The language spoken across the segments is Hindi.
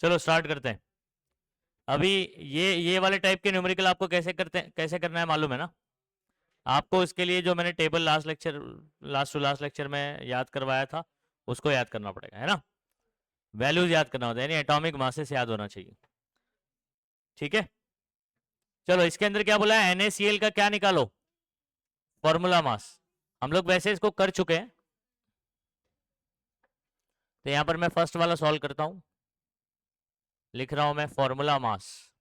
चलो स्टार्ट करते हैं। अभी ये वाले टाइप के न्यूमेरिकल आपको कैसे करना है मालूम है ना आपको। इसके लिए जो मैंने table last to last lecture में याद करवाया था उसको याद करना पड़ेगा, है ना। वैल्यूज याद करना होता है, यानी एटॉमिक मासेस याद होना चाहिए। ठीक है, चलो इसके अंदर क्या बोला है, NaCl का क्या निकालो, फॉर्मूला मास। हम लोग वैसे इसको कर चुके हैं, तो यहां पर मैं फर्स्ट वाला सॉल्व करता हूं। लिख रहा हूं मैं फॉर्मूला मास।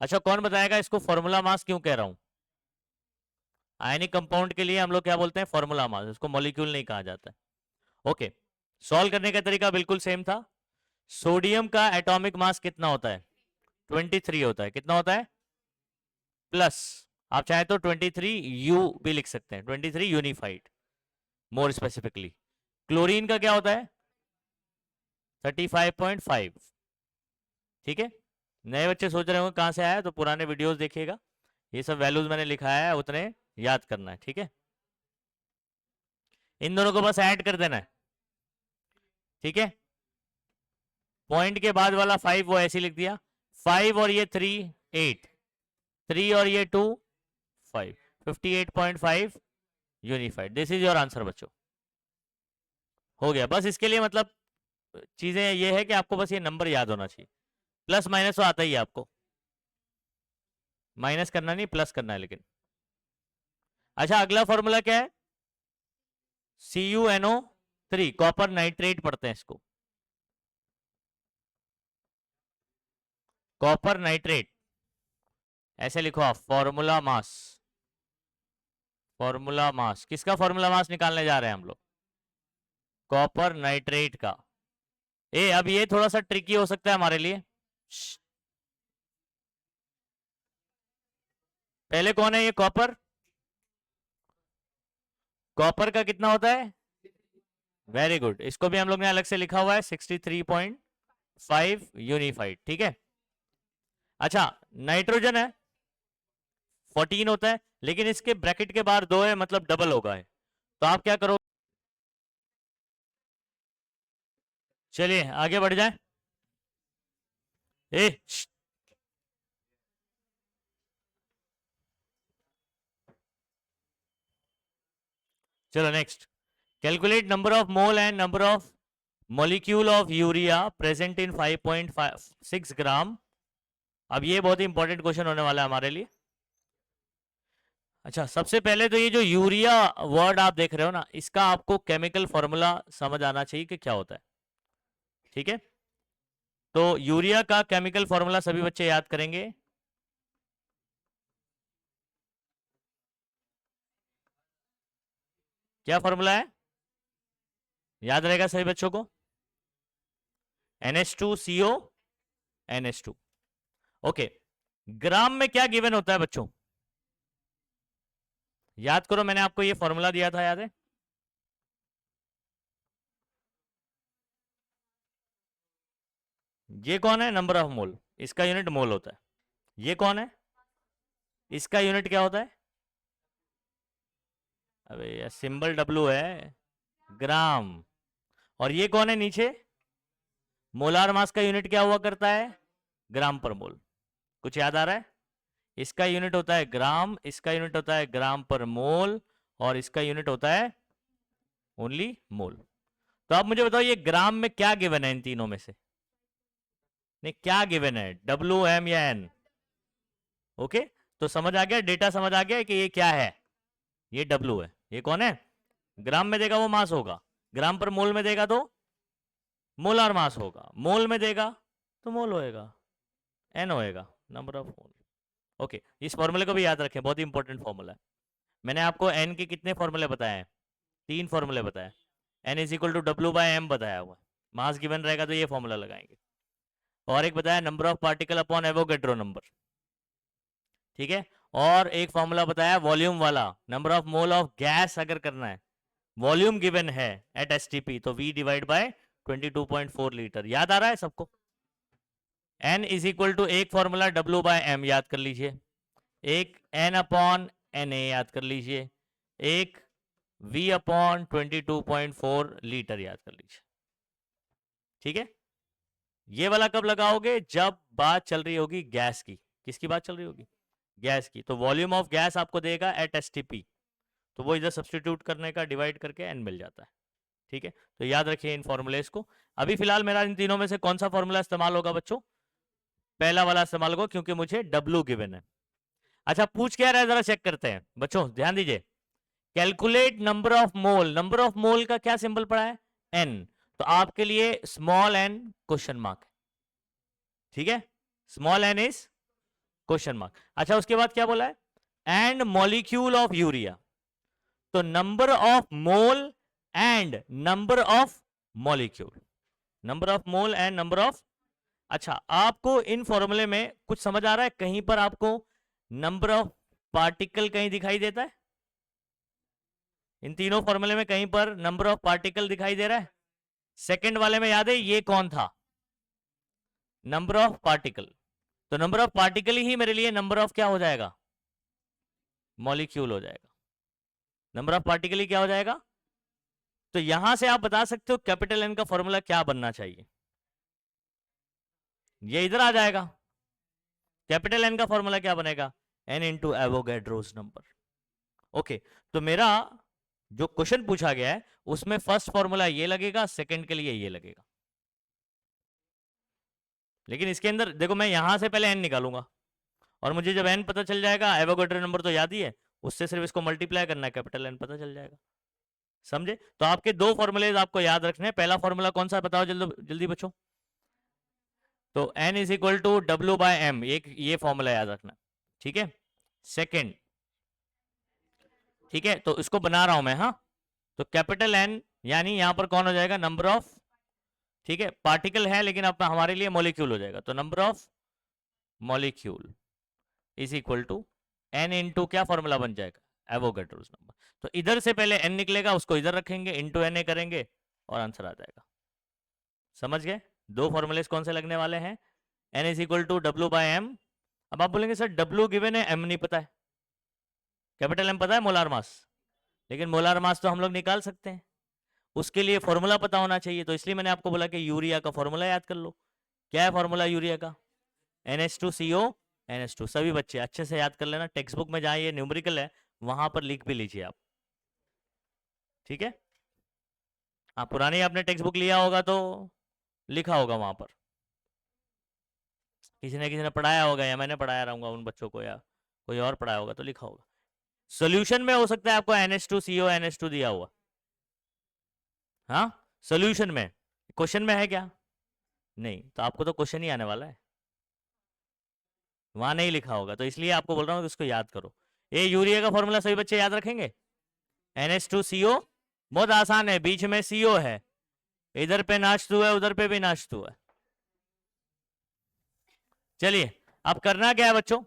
अच्छा, कौन बताएगा इसको फॉर्मूला मास क्यों कह रहा हूं। आयनिक कंपाउंड के लिए हम लोग क्या बोलते हैं, फॉर्मूला मास, इसको मॉलिक्यूल नहीं कहा जाता है। ओके, सॉल्व करने का तरीका बिल्कुल सेम था। सोडियम का एटॉमिक मास कितना होता है, 23 होता है। कितना होता है, प्लस, आप चाहे तो 23U भी लिख सकते हैं, 23 यूनिफाइड मोर स्पेसिफिकली। क्लोरीन का क्या होता है, 35.5। ठीक है, नए बच्चे सोच रहे होंगे कहां से आया, तो पुराने वीडियोस देखिएगा, ये सब वैल्यूज मैंने लिखाया है, उतने याद करना है। ठीक है, इन दोनों को बस ऐड कर देना है। ठीक है, पॉइंट के बाद वाला 5 वो ऐसे लिख दिया, 5 और ये 3 8, 3 और ये 2 5, 58.5 unified. This is your answer बच्चों, हो गया। बस इसके लिए मतलब चीजें ये है कि आपको बस ये नंबर याद होना चाहिए। प्लस माइनस तो आता ही है आपको, माइनस करना नहीं प्लस करना है लेकिन। अच्छा, अगला फॉर्मूला क्या है, CuNO3, कॉपर नाइट्रेट पढ़ते हैं इसको, कॉपर नाइट्रेट। ऐसे लिखो आप, फॉर्मूला मास। फॉर्मूला मास किसका, फॉर्मूला मास निकालने जा रहे हैं हम लोग, कॉपर नाइट्रेट का। अब ये थोड़ा सा ट्रिकी हो सकता है हमारे लिए। पहले कौन है ये कॉपर, कॉपर का कितना होता है, वेरी गुड, इसको भी हम लोग ने अलग से लिखा हुआ है 63.5 यूनिफाइड। ठीक है, अच्छा नाइट्रोजन है 14 होता है, लेकिन इसके ब्रैकेट के बाहर 2 है, मतलब डबल होगा है। तो आप क्या करो, चलिए आगे बढ़ जाए। ए चलो next, calculate number of mole and number of molecule of urea present in 5.6 ग्राम। अब ये बहुत ही इंपॉर्टेंट क्वेश्चन होने वाला है हमारे लिए। अच्छा, सबसे पहले तो ये जो यूरिया वर्ड आप देख रहे हो ना, इसका आपको केमिकल फॉर्मूला समझ आना चाहिए कि क्या होता है। ठीक है, तो यूरिया का केमिकल फॉर्मूला सभी बच्चे याद करेंगे। क्या फॉर्मूला है, याद रहेगा सभी बच्चों को, NH2CO NH2। ओके, ग्राम में क्या गिवन होता है बच्चों, याद करो, मैंने आपको ये फॉर्मूला दिया था, याद है। ये कौन है, नंबर ऑफ मोल, इसका यूनिट मोल होता है। ये कौन है, इसका यूनिट क्या होता है, अबे यार सिंबल W है, ग्राम। और ये कौन है नीचे, मोलार मास का यूनिट क्या हुआ करता है, ग्राम पर मोल। कुछ याद आ रहा है, इसका यूनिट होता है ग्राम, इसका यूनिट होता है ग्राम पर मोल, और इसका यूनिट होता है ओनली मोल। तो आप मुझे बताओ ये ग्राम में क्या गिवन है इन तीनों में से, नहीं क्या गिवन है, WM या N। ओके, तो समझ आ गया, डेटा समझ आ गया कि ये क्या है, ये W है। ये कौन है, ग्राम में देगा वो मास होगा, ग्राम पर मोल में देगा तो मोलार मास होगा, मोल में देगा तो मोल होएगा, N होएगा, नंबर ऑफ मोल। ओके, इस फॉर्मूले को भी याद रखें, बहुत ही इंपॉर्टेंट फॉर्मूला है। मैंने आपको N के कितने फॉर्मूले बताए हैं, 3 फॉर्मूले बताए। N is equal to W/M बताया हुआ, मास गिवन रहेगा तो ये फॉर्मूला लगाएंगे। और एक बताया number of particle upon Avogadro number. ठीक है, और एक फॉर्मूला बताया वॉल्यूम वाला, number of mole of gas अगर करना है, वॉल्यूम गिवन है एट STP, तो V डिवाइड बाय 22.4 लीटर। याद आ रहा है सबको, N इज इक्वल टू एक फॉर्मूला W/M याद कर लीजिए, एक N/Na याद कर लीजिए, एक V/22.4 लीटर याद कर लीजिए। ठीक है, ये वाला कब लगाओगे? जब बात चल रही होगी गैस की। किसकी बात चल रही होगी? गैस की। तो वॉल्यूम ऑफ गैस आपको देगा एट एसटीपी, तो वो इधर सब्सटीट्यूट करने का, डिवाइड करके एन मिल जाता है। ठीक है, तो याद रखिए इन फॉर्मूलेस को। अभी फिलहाल मेरा इन तीनों में से कौन सा फॉर्मूला इस्तेमाल होगा बच्चों? पहला वाला इस्तेमाल होगा, क्योंकि मुझे डब्ल्यू गिवन है। अच्छा, पूछ क्या रहा है, जरा चेक करते हैं बच्चों, ध्यान दीजिए। Calculate number of mole. Number of मोल का क्या सिंबल पड़ा है? एन। तो आपके लिए स्मॉल एन क्वेश्चन मार्क। ठीक है, small N is question mark. अच्छा, उसके बाद क्या बोला है? And molecule of urea. तो number of mole and number of molecule, number of mole and number of. अच्छा, आपको इन फॉर्मूले में कुछ समझ आ रहा है? कहीं पर आपको नंबर ऑफ पार्टिकल कहीं दिखाई देता है? इन तीनों फॉर्मूले में कहीं पर नंबर ऑफ पार्टिकल दिखाई दे रहा है? सेकंड वाले में याद है ये कौन था? Number of particle. तो नंबर ऑफ पार्टिकल ही मेरे लिए नंबर ऑफ क्या हो जाएगा? मॉलिक्यूल हो जाएगा। नंबर ऑफ पार्टिकल ही क्या हो जाएगा? तो यहां से आप बता सकते हो कैपिटल एन का फॉर्मूला क्या बनना चाहिए। ये इधर आ जाएगा। कैपिटल एन का फॉर्मूला क्या बनेगा? N into Avogadro's number. Okay, तो मेरा जो क्वेश्चन पूछा गया है उसमें फर्स्ट फॉर्मूला ये लगेगा, सेकंड के लिए ये लगेगा। लेकिन इसके अंदर देखो, मैं यहां से पहले एन निकालूंगा, और मुझे जब एन पता चल जाएगा, एवोगैड्रो नंबर तो याद ही है, उससे सिर्फ इसको मल्टीप्लाई करना है, कैपिटल एन पता चल जाएगा। समझे? तो आपके दो फॉर्मूलेज आपको याद रखने हैं। पहला फॉर्मूला कौन सा बताओ जल्दी जल्दी बच्चों? तो n इज इक्वल टू डब्ल्यू बाय एम, एक ये फॉर्मूला याद रखना। ठीक है, सेकेंड। ठीक है, तो इसको बना रहा हूं मैं। हाँ, तो कैपिटल एन यानी यहां पर कौन हो जाएगा? नंबर ऑफ, ठीक है, पार्टिकल है लेकिन अब हमारे लिए मॉलिक्यूल हो जाएगा, तो number of molecule is equal to n into क्या फॉर्मूला बन जाएगा? Avogadro's number. तो इधर से पहले एन निकलेगा, उसको इधर रखेंगे, इंटू एन ए करेंगे और आंसर आ जाएगा। समझ गए? दो फॉर्मूलेस कौन से लगने वाले हैं? एन इज इक्वल टू डब्ल्यू बाय एम। अब आप बोलेंगे सर डब्ल्यू गिवन है, एम नहीं पता है। कैपिटल एम पता है, मोलार मास, लेकिन मोलार मास तो हम लोग निकाल सकते हैं, उसके लिए फॉर्मूला पता होना चाहिए। तो इसलिए मैंने आपको बोला कि यूरिया का फॉर्मूला याद कर लो। क्या है फॉर्मूला यूरिया का? NH2CO NH2। सभी बच्चे अच्छे से याद कर लेना, टेक्स्ट बुक में जहां ये न्यूमेरिकल है वहां पर लिख भी लीजिए आप। ठीक है, हाँ, पुरानी आपने टेक्स्ट बुक लिया होगा तो लिखा होगा वहां पर, किसी ने पढ़ाया होगा, या मैंने पढ़ाया रहूंगा उन बच्चों को, या कोई और पढ़ाया होगा तो लिखा होगा। सोल्यूशन में हो सकता है आपको NH2CO NH2 दिया हुआ। हाँ, सोल्यूशन में। क्वेश्चन में है क्या? नहीं, तो आपको तो क्वेश्चन ही आने वाला है, वहां नहीं लिखा होगा, तो इसलिए आपको बोल रहा हूँ कि उसको याद करो। ये यूरिया का फॉर्मूला सभी बच्चे याद रखेंगे? NH2CO, बहुत आसान है, बीच में CO है, इधर पे नाचतू है, उधर पे भी नाचतू है। चलिए, अब करना क्या है बच्चों?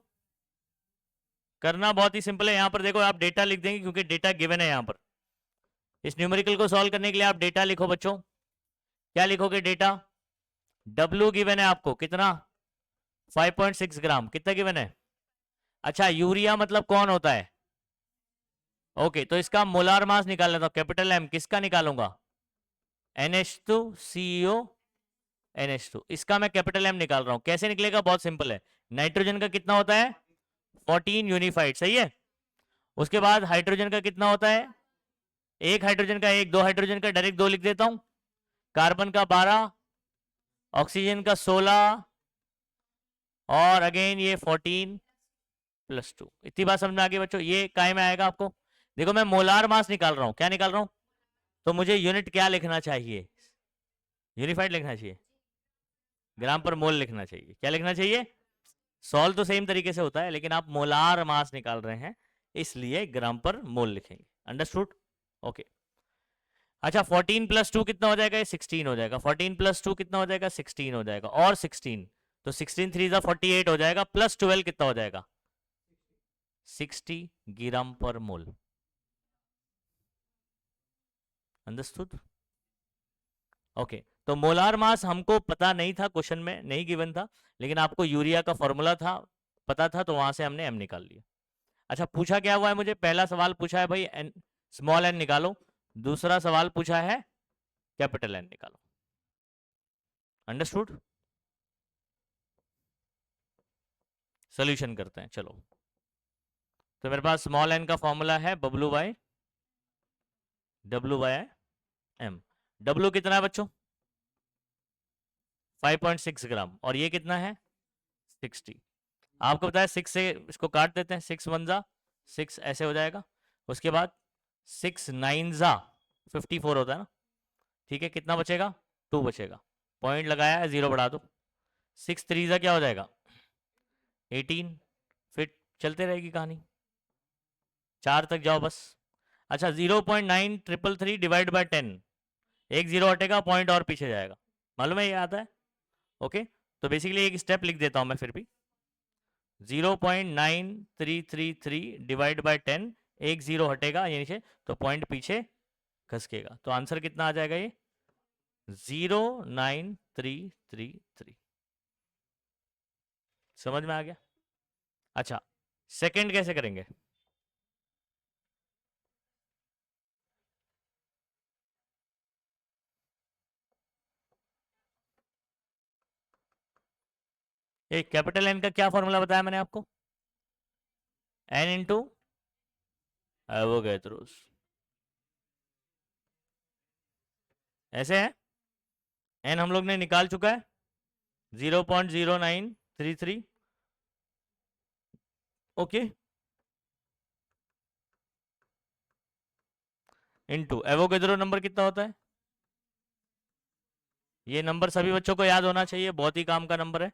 करना बहुत ही सिंपल है। यहां पर देखो, आप डेटा लिख देंगे क्योंकि डेटा गिवन है यहां पर। इस न्यूमेरिकल को सॉल्व करने के लिए आप डेटा लिखो बच्चों। क्या लिखोगे? डेटा। W गिवन है आपको, कितना? 5.6 ग्राम। कितना गिवन है? अच्छा, यूरिया मतलब कौन होता है? ओके, तो इसका मोलार मास निकाल लेता हूं, कैपिटल एम। किसका निकालूंगा? NH2CO NH2, इसका मैं कैपिटल एम निकाल रहा हूं। कैसे निकलेगा? बहुत सिंपल है। नाइट्रोजन का कितना होता है? 14 यूनिफाइड, सही है। उसके बाद हाइड्रोजन का कितना होता है? एक हाइड्रोजन का एक, दो हाइड्रोजन का डायरेक्ट दो लिख देता हूं, कार्बन का 12, ऑक्सीजन का 16, और अगेन ये 14 प्लस 2। इतनी बात समझ में आ गई बच्चों? ये काय में आएगा आपको? देखो, मैं मोलार मास निकाल रहा हूं। क्या निकाल रहा हूं? तो मुझे यूनिट क्या लिखना चाहिए? यूनिफाइड लिखना चाहिए, ग्राम पर मोल लिखना चाहिए। क्या लिखना चाहिए? सॉल्व तो सेम तरीके से होता है, लेकिन आप मोलार मास निकाल रहे हैं इसलिए ग्राम पर मोल लिखेंगे। अंडरस्टूड? ओके। अच्छा, 14 प्लस 2 कितना हो जाएगा? 16 हो जाएगा। 14 प्लस 2 कितना हो जाएगा? 16 हो जाएगा, और 16, तो 16 3 48 हो जाएगा, प्लस 12 कितना हो जाएगा? 60 ग्राम पर मोल। अंडरस्टूड? ओके, तो मोलार मास हमको पता नहीं था, क्वेश्चन में नहीं गिवन था, लेकिन आपको यूरिया का फॉर्मूला था, पता था, तो वहां से हमने एम निकाल लिया। अच्छा, पूछा क्या हुआ है मुझे? पहला सवाल पूछा है भाई एन, स्मॉल एन निकालो। दूसरा सवाल पूछा है कैपिटल एन निकालो। अंडरस्टूड? सोल्यूशन करते हैं। चलो, तो मेरे पास स्मॉल एन का फॉर्मूला है W/M। W कितना है बच्चों? 5.6 ग्राम। और ये कितना है? 60। आपको बताया 6 से इसको काट देते हैं, 6 1 जा 6 ऐसे हो जाएगा। उसके बाद 6 9 जा 54 होता है ना। ठीक है, कितना बचेगा? 2 बचेगा। पॉइंट लगाया है, 0 बढ़ा दो। 6 3 जा क्या हो जाएगा? 18। फिर चलते रहेगी कहानी, 4 तक जाओ बस। अच्छा, 0.9333 डिवाइड बाय 10, एक 0 हटेगा, पॉइंट और पीछे जाएगा। मालूम है ये आता है? ओके, तो बेसिकली एक स्टेप लिख देता हूं मैं फिर भी। 0.9333 डिवाइड बाय 10, एक 0 हटेगा ये नीचे, तो पॉइंट पीछे खसकेगा। तो आंसर कितना आ जाएगा? ये 0.9333। समझ में आ गया? अच्छा, सेकंड कैसे करेंगे? एक कैपिटल एन का क्या फॉर्मूला बताया मैंने आपको? N into Avogadro's. ऐसे है, एन हम लोग ने निकाल चुका है 0.0933। ओके, इंटू एवोगैड्रो नंबर कितना होता है? ये नंबर सभी बच्चों को याद होना चाहिए, बहुत ही काम का नंबर है।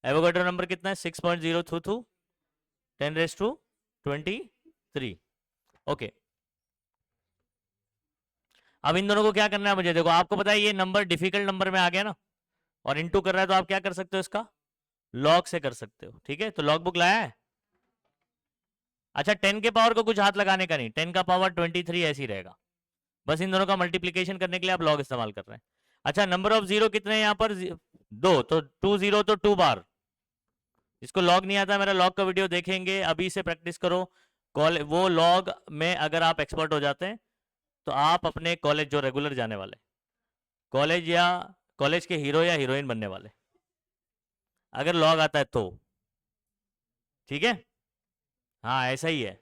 एवोगैड्रो नंबर कितना है? 6.022 10⁻23। ओके, अब इन दोनों को क्या करना है मुझे? देखो, आपको पता है ये नंबर डिफिकल्ट नंबर में आ गया ना, और इंटू कर रहा है, तो आप क्या कर सकते हो? इसका लॉग से कर सकते हो। ठीक है, तो लॉग बुक लाया है? अच्छा, 10 के पावर को कुछ हाथ लगाने का नहीं, 10 का पावर 23 ऐसे ही रहेगा। बस इन दोनों का मल्टीप्लीकेशन करने के लिए आप लॉग इस्तेमाल कर रहे हैं। अच्छा, नंबर ऑफ जीरो कितने हैं यहाँ पर? 2, तो 2 0 तो 2 बार। इसको लॉग नहीं आता, मेरा लॉग का वीडियो देखेंगे, अभी से प्रैक्टिस करो। वो लॉग में अगर आप एक्सपर्ट हो जाते हैं, तो आप अपने कॉलेज, जो रेगुलर जाने वाले कॉलेज, या कॉलेज के हीरो या हीरोइन बनने वाले, अगर लॉग आता है तो। ठीक है, हाँ ऐसा ही है।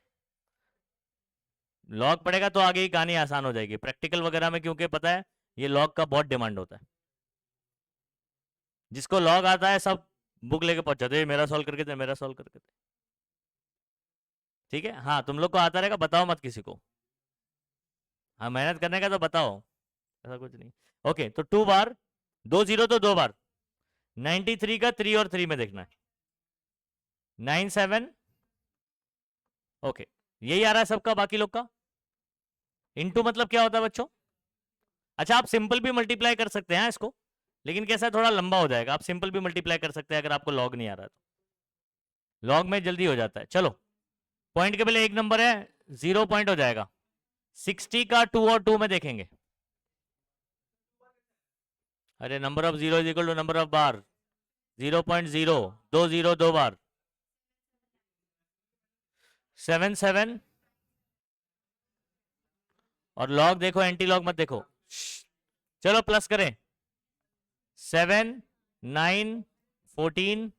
लॉग पढ़ेगा तो आगे की कहानी आसान हो जाएगी प्रैक्टिकल वगैरह में, क्योंकि पता है ये लॉग का बहुत डिमांड होता है। जिसको लॉग आता है सब बुक लेके पहुंच जाते हैं, मेरा सॉल्व करके दे, मेरा सॉल्व करके दे। ठीक है, हाँ तुम लोग को आता रहेगा, बताओ मत किसी को। हाँ, मेहनत करने का तो बताओ, ऐसा कुछ नहीं। ओके, तो 2 बार, 2 0 तो 2 बार। 93 का 3 और 3 में देखना है, 97। ओके, यही आ रहा है सबका, बाकी लोग का। इनटू मतलब क्या होता है बच्चों? अच्छा, आप सिंपल भी मल्टीप्लाई कर सकते हैं इसको, लेकिन कैसा है, थोड़ा लंबा हो जाएगा। आप सिंपल भी मल्टीप्लाई कर सकते हैं अगर आपको लॉग नहीं आ रहा है तो। लॉग में जल्दी हो जाता है। चलो, पॉइंट के पहले एक नंबर है, 0 पॉइंट हो जाएगा। 60 का 2 और 2 में देखेंगे। अरे, number of zero is equal to number of बार। 0.0, 2 0 2 बार। 7 7। और लॉग देखो, एंटी लॉग मत देखो। चलो प्लस करें। 7 9 14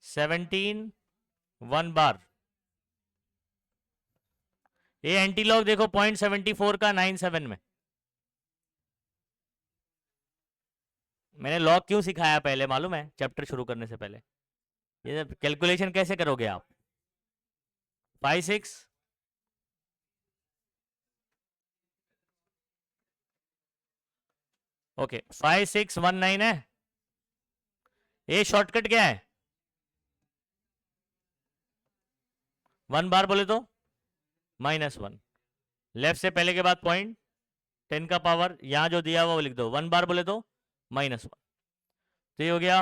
17 1 बार। ये एंटी लॉग देखो, 0.74 का 97 में। मैंने लॉग क्यों सिखाया पहले मालूम है? चैप्टर शुरू करने से पहले, ये कैलकुलेशन कैसे करोगे आप? 5 6। ओके, 5 6 1 9 है। ये शॉर्टकट क्या है? 1 बार बोले तो -1, लेफ्ट से पहले के बाद पॉइंट, 10 का पावर यहां जो दिया हुआ वो लिख दो। 1 बार बोले तो -1, तो ये हो गया।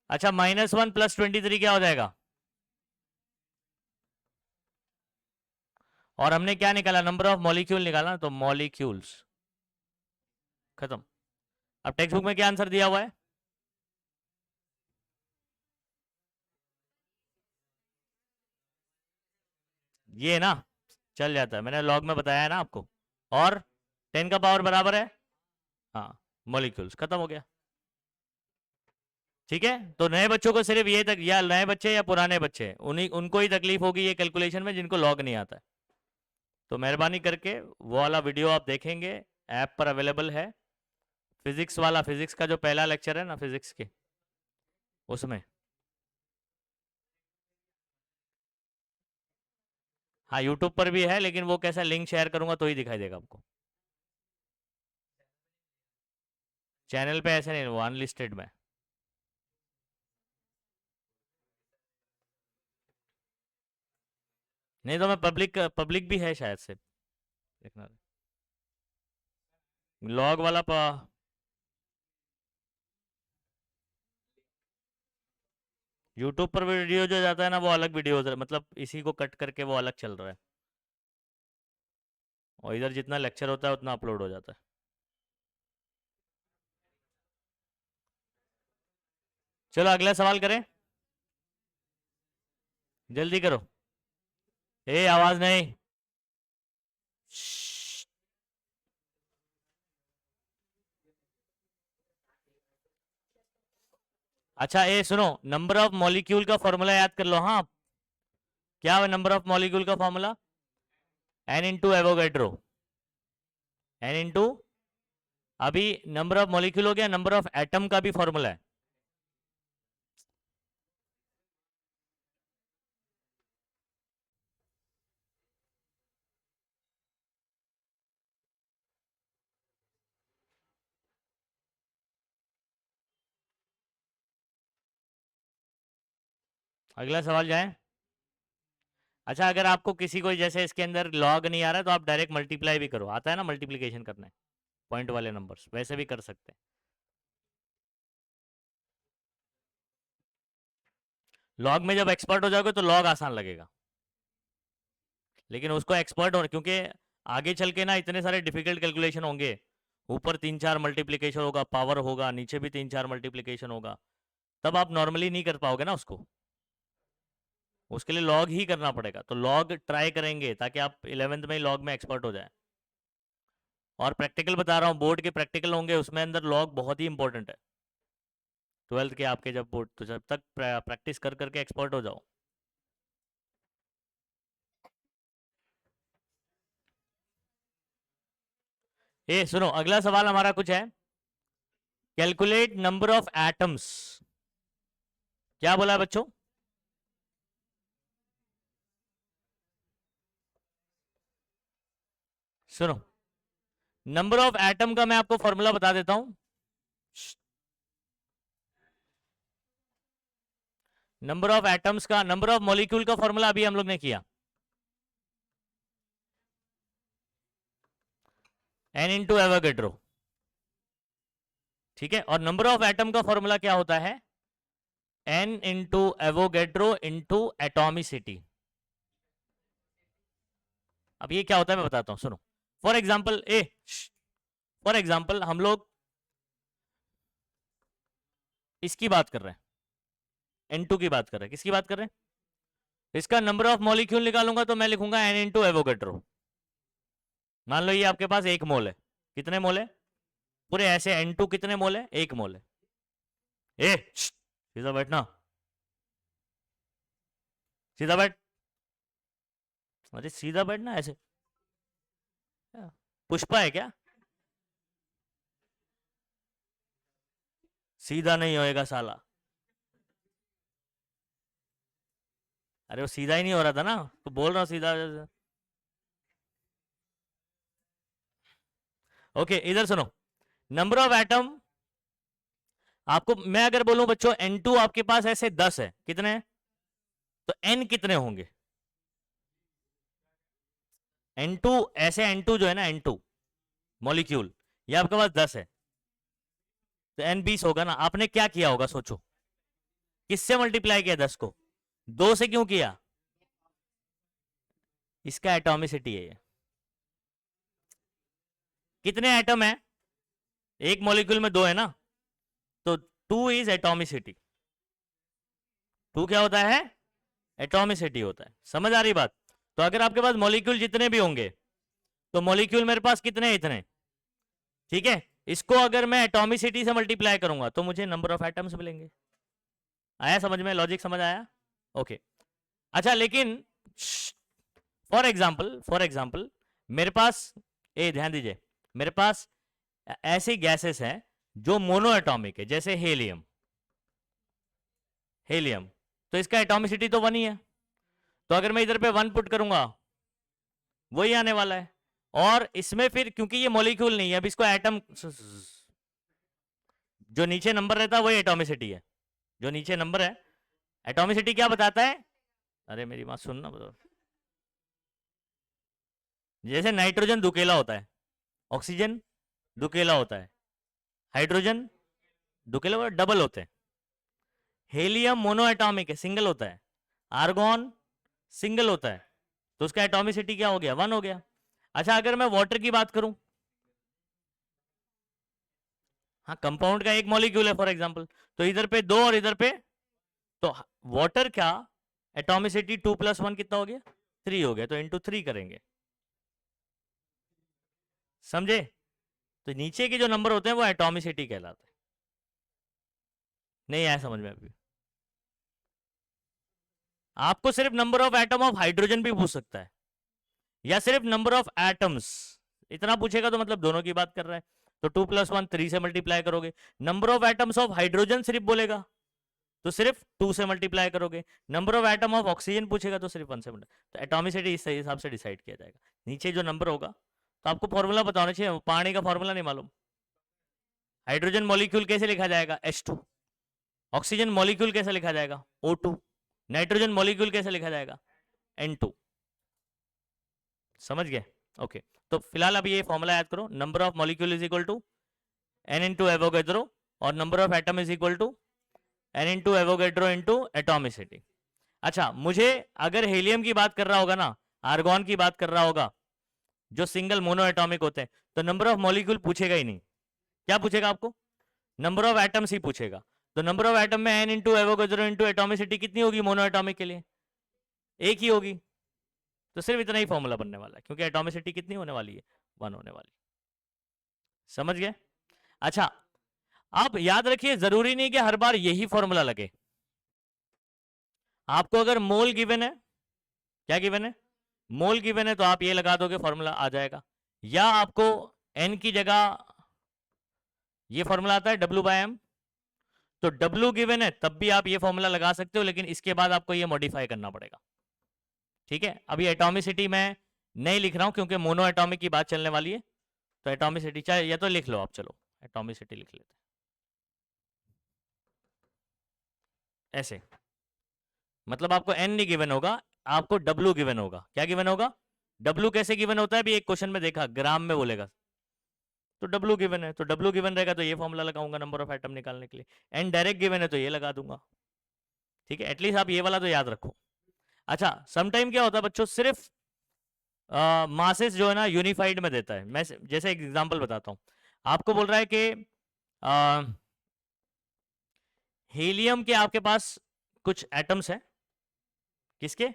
अच्छा, -1 + 23 क्या हो जाएगा? और हमने क्या निकाला? नंबर ऑफ मॉलिक्यूल निकाला, तो मॉलिक्यूल्स खत्म। अब टेक्स्ट बुक में क्या आंसर दिया हुआ है? ये ना, चल जाता है, मैंने लॉग में बताया है ना आपको। और 10 का पावर बराबर है, हाँ, मॉलिक्यूल्स, खत्म हो गया। ठीक है, तो नए बच्चों को सिर्फ ये तक, या नए बच्चे या पुराने बच्चे, उन्हीं उनको ही तकलीफ होगी ये कैलकुलेशन में जिनको लॉग नहीं आता है। तो मेहरबानी करके वो वाला वीडियो आप देखेंगे, ऐप पर अवेलेबल है, फिजिक्स वाला, फिजिक्स का जो पहला लेक्चर है ना फिजिक्स के, उसमें। हाँ यूट्यूब पर भी है, लेकिन वो कैसा लिंक शेयर करूंगा तो ही दिखाई देगा आपको। चैनल पे ऐसे नहीं, वो अनलिस्टेड में। नहीं तो मैं पब्लिक, पब्लिक भी है शायद से, देखना। लॉग वाला यूट्यूब पर वीडियो जो जाता है ना वो अलग वीडियो, मतलब इसी को कट करके वो अलग चल रहा है, और इधर जितना लेक्चर होता है उतना अपलोड हो जाता है। चलो अगला सवाल करें, जल्दी करो। ए आवाज नहीं। श्श्श। अच्छा ए सुनो, नंबर ऑफ मॉलिक्यूल का फॉर्मूला याद कर लो। हाँ, क्या है नंबर ऑफ मॉलिक्यूल का formula? N into Avogadro, n into, अभी नंबर ऑफ मॉलिक्यूल हो गया, नंबर ऑफ एटम का भी फॉर्मूला है। अगला सवाल जाए। अच्छा अगर आपको किसी को जैसे इसके अंदर लॉग नहीं आ रहा है तो आप डायरेक्ट मल्टीप्लाई भी करो, आता है ना मल्टीप्लीकेशन करना है पॉइंट वाले नंबर्स, वैसे भी कर सकते हैं। लॉग में जब एक्सपर्ट हो जाओगे तो लॉग आसान लगेगा, लेकिन उसको एक्सपर्ट होना, क्योंकि आगे चल के ना इतने सारे डिफिकल्ट कैलकुलेशन होंगे, ऊपर 3-4 मल्टीप्लीकेशन होगा, पावर होगा, नीचे भी 3-4 मल्टीप्लीकेशन होगा, तब आप नॉर्मली नहीं कर पाओगे ना उसको, उसके लिए लॉग ही करना पड़ेगा। तो लॉग ट्राई करेंगे ताकि आप 11th में ही लॉग में एक्सपर्ट हो जाए। और प्रैक्टिकल बता रहा हूँ, बोर्ड के प्रैक्टिकल होंगे उसमें अंदर लॉग बहुत ही इंपॉर्टेंट है, 12th के आपके जब बोर्ड, तो जब तक प्रैक्टिस कर करके एक्सपर्ट हो जाओ। ए सुनो, अगला सवाल हमारा कुछ है, कैलकुलेट नंबर ऑफ एटम्स। क्या बोला है बच्चों? सुनो, नंबर ऑफ एटम का मैं आपको फॉर्मूला बता देता हूं। नंबर ऑफ एटम्स का, नंबर ऑफ मॉलिक्यूल का फॉर्मूला अभी हम लोग ने किया, एन इंटू एवोगैड्रो, ठीक है। और नंबर ऑफ एटम का फॉर्मूला क्या होता है? N into Avogadro into atomicity. अब ये क्या होता है मैं बताता हूं, सुनो। फॉर एग्जाम्पल फॉर एग्जाम्पल हम लोग इसकी बात कर रहे हैं, N2 की बात कर रहे हैं, किसकी बात कर रहे हैं? इसका नंबर ऑफ मॉलिक्यूल निकालूंगा तो मैं लिखूंगा एन इंटू एवोगैड्रो। मान लो ये आपके पास 1 मोल है, कितने मोल है पूरे ऐसे? N2 कितने मोल है? 1 मोल है। ए सीधा बैठना, सीधा बैठ, अरे सीधा बैठना ऐसे, पुष्पा है क्या? सीधा नहीं होएगा साला। अरे वो सीधा ही नहीं हो रहा था ना, तो बोल रहा हूँ सीधा। ओके इधर सुनो, नंबर ऑफ एटम, आपको मैं अगर बोलूं बच्चों N2 आपके पास ऐसे 10 है, कितने हैं? तो N कितने होंगे? N2 ऐसे, N2 जो है ना, N2 मॉलिक्यूल, ये आपके पास 10 है, तो N 20 होगा ना। आपने क्या किया होगा सोचो, किससे मल्टीप्लाई किया 10 को? 2 से क्यों किया? इसका एटॉमिसिटी है ये। कितने एटम है एक मॉलिक्यूल में? 2 है ना, तो 2 इज एटॉमिसिटी। 2 क्या होता है? एटॉमिसिटी होता है। समझ आ रही बात? तो अगर आपके पास मॉलिक्यूल जितने भी होंगे, तो मॉलिक्यूल मेरे पास कितने हैं? इतने, ठीक है। इसको अगर मैं एटॉमिसिटी से मल्टीप्लाई करूंगा तो मुझे नंबर ऑफ एटम्स मिलेंगे। आया समझ में, लॉजिक समझ आया? ओके अच्छा, लेकिन फॉर एग्जाम्पल मेरे पास, ध्यान दीजिए, मेरे पास ऐसी गैसेस हैं जो मोनो एटॉमिक है, जैसे हेलियम। हेलियम तो इसका एटॉमिसिटी तो 1 ही है, तो अगर मैं इधर पे 1 पुट करूंगा वही आने वाला है। और इसमें फिर क्योंकि ये मॉलिक्यूल नहीं है, अब इसको एटम, जो नीचे नंबर रहता है वही एटॉमिसिटी है, जो नीचे नंबर है। एटॉमिसिटी क्या बताता है? अरे मेरी बात सुनना, बताओ। जैसे नाइट्रोजन दुकेला होता है, ऑक्सीजन दुकेला होता है, हाइड्रोजन दुकेला और डबल होते हैं। हेलियम मोनो एटॉमिक है, सिंगल होता है। आर्गॉन सिंगल होता है, तो उसका एटॉमिसिटी क्या हो गया? 1 हो गया। अच्छा अगर मैं वाटर की बात करूं, हाँ कंपाउंड का एक मॉलिक्यूल है फॉर एग्जांपल, तो इधर पे 2 और इधर पे, तो वाटर का एटॉमिसिटी 2 + 1 कितना हो गया? 3 हो गया, तो इंटू 3 करेंगे, समझे? तो नीचे के जो नंबर होते हैं वो एटॉमिसिटी कहलाते हैं। नहीं आया समझ में अभी? आपको सिर्फ number of atom of hydrogen भी पूछ सकता है, या सिर्फ नंबर ऑफ एटम्स इतना पूछेगा तो मतलब दोनों की बात कर रहा है, तो 2 + 1 3 से मल्टीप्लाई करोगे। Number of atoms of hydrogen सिर्फ बोलेगा तो सिर्फ 2 से मल्टीप्लाई करोगे। Number of atom of oxygen पूछेगा तो सिर्फ 1 से मल्टीप्लाई। तो एटॉमिसिटी इस हिसाब से डिसाइड किया जाएगा। नीचे जो नंबर होगा, तो आपको फॉर्मूला पता होना चाहिए, पानी का फॉर्मूला नहीं मालूम। हाइड्रोजन मॉलिक्यूल कैसे लिखा जाएगा? H2। ऑक्सीजन मॉलिक्यूल कैसे लिखा जाएगा? O2। नाइट्रोजन मॉलिक्यूल कैसे लिखा जाएगा? N2। समझ गए? ओके तो फिलहाल अब ये फॉर्मूला याद करो, number of molecule is equal to n into Avogadro, और number of atom is equal to n into Avogadro into atomicity. अच्छा मुझे अगर हेलियम की बात कर रहा होगा ना, आर्गॉन की बात कर रहा होगा, जो सिंगल मोनो एटॉमिक होते हैं, तो नंबर ऑफ मॉलिक्यूल पूछेगा ही नहीं। क्या पूछेगा आपको? नंबर ऑफ एटम्स ही पूछेगा। तो नंबर ऑफ एटम में n into Avogadro into atomicity कितनी होगी मोनो एटॉमिक के लिए? एक ही होगी। तो सिर्फ इतना ही फॉर्मूला बनने वाला है, क्योंकि एटॉमिसिटी कितनी होने वाली है? 1 होने वाली। समझ गए? अच्छा आप याद रखिए, जरूरी नहीं कि हर बार यही फॉर्मूला लगे। आपको अगर मोल गिवन है, क्या गिवन है? मोल गिवन है, तो आप ये लगा दोगे फॉर्मूला आ जाएगा। या आपको n की जगह ये फॉर्मूला आता है W/m, तो W गिवन है तब भी आप ये फॉर्मूला लगा सकते हो, लेकिन इसके बाद आपको ये मॉडिफाई करना पड़ेगा। ठीक है, अभी एटॉमिसिटी मैं नहीं लिख रहा हूं क्योंकि मोनो एटॉमिक की बात चलने वाली है, तो एटॉमिसिटी चाहे या तो लिख लो आप, चलो एटॉमिसिटी लिख लेते हैं ऐसे। मतलब आपको n नहीं गिवन होगा, आपको W गिवन होगा। क्या गिवन होगा? W कैसे गिवन होता है? भी एक क्वेश्चन में देखा, ग्राम में बोलेगा, तो W गिवन है, तो W गिवन रहेगा तो ये फॉर्मूला लगाऊंगा नंबर ऑफ एटम निकालने के लिए। n डायरेक्ट गिवन है तो ये लगा दूंगा। ठीक है, एटलीस्ट आप ये वाला तो याद रखो। अच्छा समटाइम क्या होता है बच्चों, सिर्फ मासेस जो है ना यूनिफाइड में देता है। मैं जैसे एक एग्जांपल बताता हूं, आपको बोल रहा है कि हीलियम के आपके पास कुछ एटम्स हैं, किसके?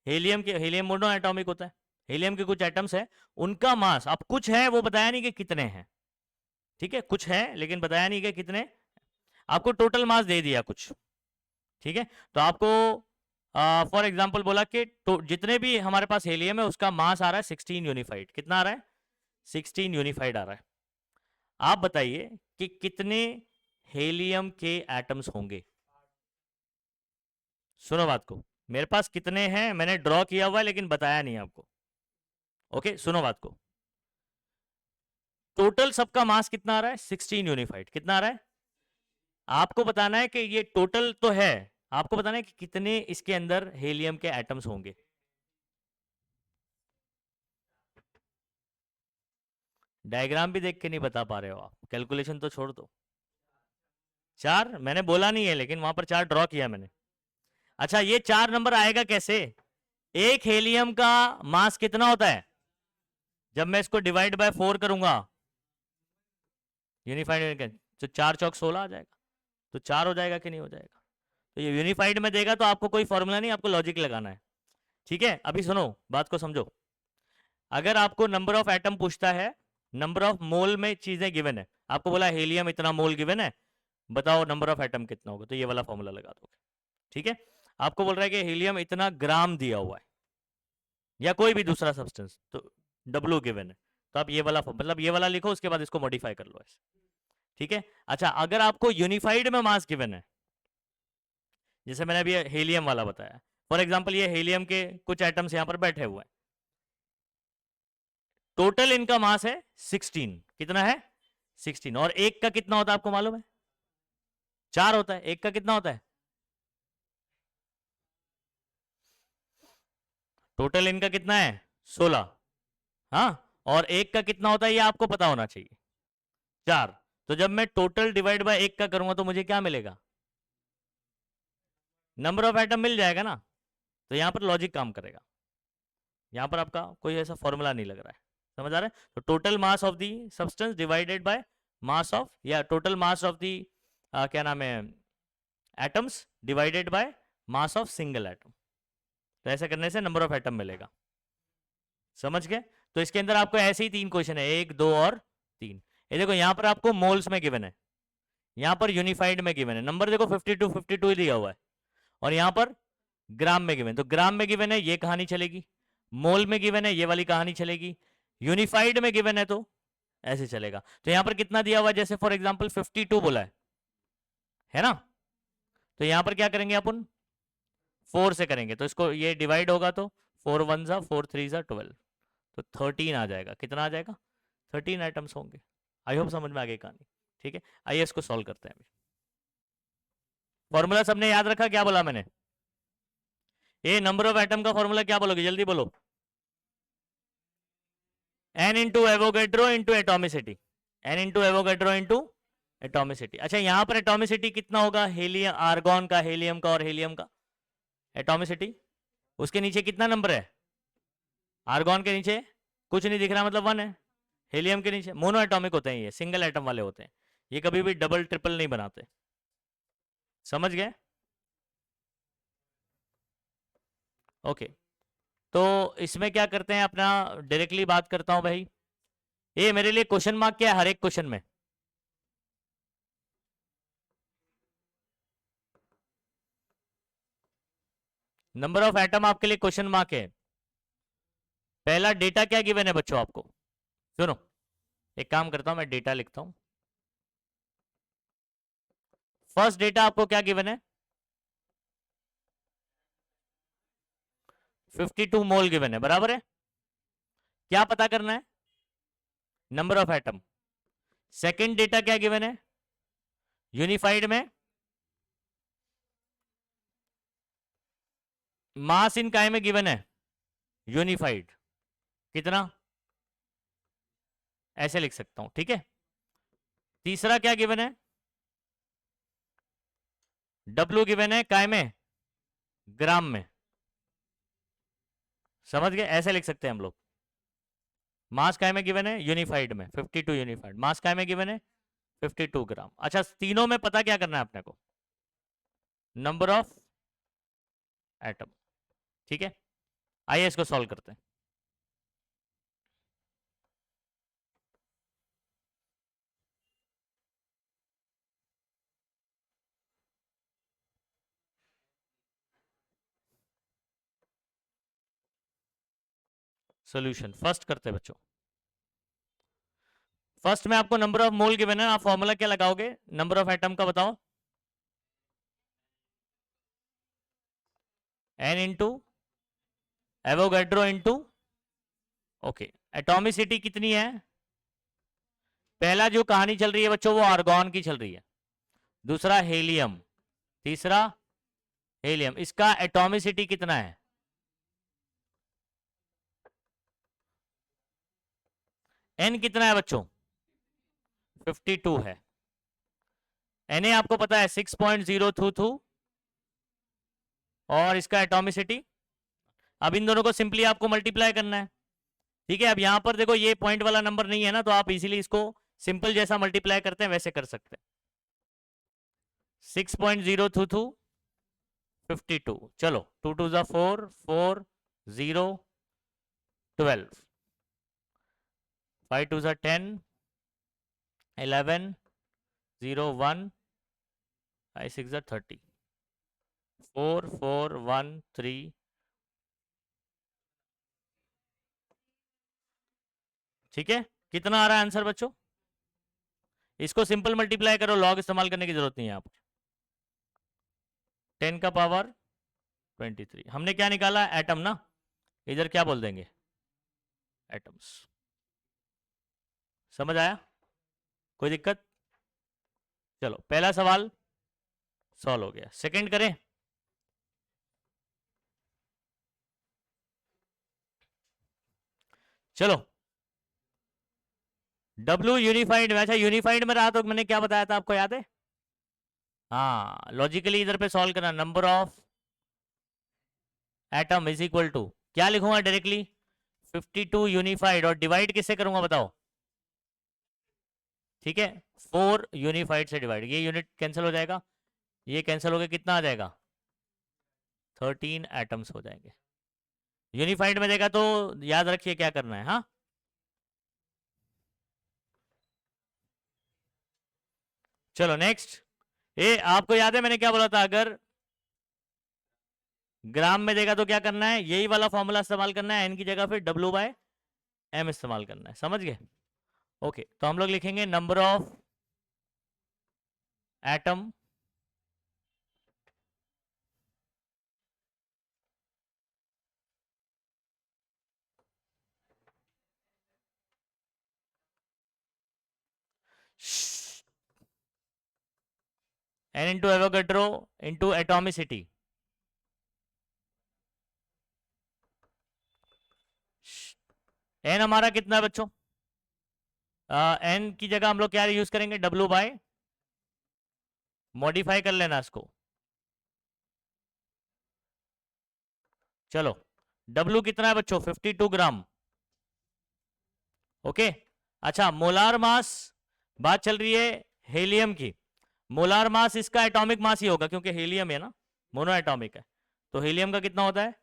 हीलियम के। हीलियम मोनो एटॉमिक होता है, हीलियम के कुछ एटम्स हैं, उनका मास अब कुछ है, वो बताया नहीं कि कितने हैं। ठीक है, कुछ है लेकिन बताया नहीं कि कितने। आपको टोटल मास दे दिया कुछ, ठीक है, तो आपको फॉर एग्जांपल बोला कि तो जितने भी हमारे पास हीलियम है उसका मास आ रहा है 16 यूनिफाइड। कितना आ रहा है? 16 यूनिफाइड आ रहा है। आप बताइए कि कितने हीलियम के एटम्स होंगे? सुनो बात को, मेरे पास कितने हैं मैंने ड्रॉ किया हुआ है लेकिन बताया नहीं आपको। ओके सुनो बात को, टोटल सबका मास कितना आ रहा है? 16 यूनिफाइड। कितना आ रहा है? आपको बताना है कि ये टोटल तो है, आपको बताना है कि कितने इसके अंदर हीलियम के एटम्स होंगे। डायग्राम भी देख के नहीं बता पा रहे हो आप, कैलकुलेशन तो छोड़ दो। 4 मैंने बोला नहीं है, लेकिन वहां पर 4 ड्रॉ किया मैंने। अच्छा ये 4 नंबर आएगा कैसे? एक हीलियम का मास कितना होता है? जब मैं इसको डिवाइड बाय 4 करूंगा यूनिफाइड, तो 4 चौक 16 आ जाएगा, तो 4 हो जाएगा कि नहीं हो जाएगा? तो ये यूनिफाइड में देगा तो आपको कोई फॉर्मूला नहीं, आपको लॉजिक लगाना है। ठीक है, अभी सुनो बात को समझो। अगर आपको नंबर ऑफ एटम पूछता है, नंबर ऑफ मोल में चीजें गिवन है, आपको बोला हीलियम इतना मोल गिवन है, बताओ नंबर ऑफ एटम कितना होगा, तो ये वाला फॉर्मूला लगा दोगे। ठीक है, आपको बोल रहा है कि हीलियम इतना ग्राम दिया हुआ है या कोई भी दूसरा सब्सटेंस, तो W गिवन है, तो आप ये वाला मतलब ये वाला लिखो, उसके बाद इसको मॉडिफाई कर लो ऐसे। ठीक है, अच्छा अगर आपको यूनिफाइड में मास गिवन है, जैसे मैंने अभी हीलियम वाला बताया, फॉर एग्जांपल ये हीलियम के कुछ एटम्स यहां पर बैठे हुए हैं, टोटल इनका मास है 16, कितना है 16, और एक का कितना होता है आपको मालूम है, 4 होता है, एक का कितना होता है, टोटल इनका कितना है 16, हाँ, और एक का कितना होता है ये आपको पता होना चाहिए, 4। तो जब मैं टोटल डिवाइड बाय एक का करूंगा तो मुझे क्या मिलेगा, नंबर ऑफ एटम मिल जाएगा ना। तो यहां पर लॉजिक काम करेगा, यहां पर आपका कोई ऐसा फॉर्मूला नहीं लग रहा है, समझ आ रहा है। तो total mass of the substance divided by mass of, या टोटल मास ऑफ द क्या नाम है atoms divided by mass of single atom, तो ऐसा करने से नंबर ऑफ एटम मिलेगा, समझ गए। तो इसके अंदर आपको ऐसे ही 3 क्वेश्चन है, 1 2 और 3। ये देखो यहां पर आपको मोल्स में गिवन है, यहां पर यूनिफाइड में गिवन है, नंबर देखो 52 52 ही दिया हुआ है, और यहां पर ग्राम में गिवन, तो ग्राम में गिवन है ये कहानी चलेगी, मोल में गिवन है ये वाली कहानी चलेगी, यूनिफाइड में गिवन है तो ऐसे चलेगा। तो यहां पर कितना दिया हुआ है, जैसे फॉर एग्जांपल 52 बोला है ना, तो यहां पर क्या करेंगे अपन 4 से करेंगे, तो इसको ये डिवाइड होगा तो 4 1 जा 4 3 जा 12, तो 13 आ जाएगा, कितना आ जाएगा 13 आइटम्स होंगे। आई होप समझ में आ गई कहानी। ठीक है, आइए इसको सॉल्व करते हैं। अभी फॉर्मूला सबने याद रखा, क्या बोला मैंने, ये नंबर ऑफ एटम का फॉर्मूला क्या बोलोगे, जल्दी बोलो, n into Avogadro into atomicity, n into Avogadro into atomicity. अच्छा यहां पर एटोमिसिटी कितना होगा, हीलियम आर्गॉन का, हीलियम का और हीलियम का एटोमिसिटी, उसके नीचे कितना नंबर है, आर्गॉन के नीचे कुछ नहीं दिख रहा मतलब 1 है, हीलियम के नीचे, मोनो एटॉमिक होते हैं ये, सिंगल एटम वाले होते हैं, ये कभी भी डबल ट्रिपल नहीं बनाते, समझ गए। ओके, तो इसमें क्या करते हैं अपना, डायरेक्टली बात करता हूं भाई, ये मेरे लिए क्वेश्चन मार्क क्या है हर एक क्वेश्चन में, नंबर ऑफ एटम आपके लिए क्वेश्चन मार्क है। पहला डेटा क्या गिवन है बच्चों आपको, सुनो एक काम करता हूं मैं डेटा लिखता हूं, फर्स्ट डेटा आपको क्या गिवन है, 52 मोल गिवन है, बराबर है, क्या पता करना है, number of atom. Second data क्या गिवन है, यूनिफाइड में मास इन काय में गिवन है, यूनिफाइड कितना, ऐसे लिख सकता हूं, ठीक है। तीसरा क्या गिवन है, डब्ल्यू गिवन है काय में, ग्राम में, समझ गए, ऐसे लिख सकते हैं हम लोग। मास काय में गिवन है, यूनिफाइड में 52 यूनिफाइड, मास काय में गिवन है 52 ग्राम। अच्छा तीनों में पता क्या करना है अपने को, नंबर ऑफ एटम, ठीक है। आइए इसको सॉल्व करते हैं। सॉल्यूशन फर्स्ट करते हैं बच्चों, फर्स्ट में आपको नंबर ऑफ मोल गिवन है, आप फॉर्मूला क्या लगाओगे, नंबर ऑफ एटम का बताओ, n into Avogadro into, okay, atomicity कितनी है, पहला जो कहानी चल रही है बच्चों वो आर्गॉन की चल रही है, दूसरा हेलियम, तीसरा हेलियम, इसका एटॉमिसिटी कितना है, n कितना है बच्चों 52 है, Na आपको पता है 6.022, और इसका एटॉमिसिटी, अब इन दोनों को सिंपली आपको मल्टीप्लाई करना है, ठीक है। अब यहां पर देखो ये पॉइंट वाला नंबर नहीं है ना, तो आप इजीली इसको सिंपल जैसा मल्टीप्लाई करते हैं वैसे कर सकते हैं, 6.022 52, चलो 2 2 जा 4 4 0 12, 5 2 जा 10 11 0 1 I6 30, 4 4 1 3। ठीक है, कितना आ रहा है आंसर बच्चों? इसको सिंपल मल्टीप्लाई करो, लॉग इस्तेमाल करने की जरूरत नहीं है यहाँ पर। 10 का पावर 23। हमने क्या निकाला? एटम ना, इधर क्या बोल देंगे? एटम्स। समझ आया? कोई दिक्कत? चलो पहला सवाल सॉल्व हो गया, सेकंड करें। चलो, W यूनिफाइड में, अच्छा यूनिफाइड में रहा तो मैंने क्या बताया था आपको याद है? हाँ, लॉजिकली इधर पे सॉल्व करना, number of atom is equal to, क्या लिखूंगा डायरेक्टली? 52 यूनिफाइड, और डिवाइड किससे करूंगा बताओ? ठीक है, 4 यूनिफाइड से डिवाइड, ये यूनिट कैंसिल हो जाएगा, ये कैंसिल हो गया, कितना आ जाएगा? 13 एटम्स हो जाएंगे। यूनिफाइड में देगा तो याद रखिए क्या करना है। हाँ, चलो नेक्स्ट। ये आपको याद है मैंने क्या बोला था? अगर ग्राम में देगा तो क्या करना है? यही वाला फॉर्मूला इस्तेमाल करना है, एन की जगह फिर W/m इस्तेमाल करना है। समझ गए? ओके, तो हम लोग लिखेंगे number of atom n into Avogadro into atomicity. n हमारा कितना है बच्चों? n की जगह हम लोग क्या यूज करेंगे? W/, मॉडिफाई कर लेना इसको। चलो, W कितना है बच्चों? 52 ग्राम। ओके, अच्छा मोलार मास, बात चल रही है हेलियम की। मोलार मास इसका एटॉमिक मास ही होगा क्योंकि हेलियम है ना, मोनो एटॉमिक है। तो हेलियम का कितना होता है?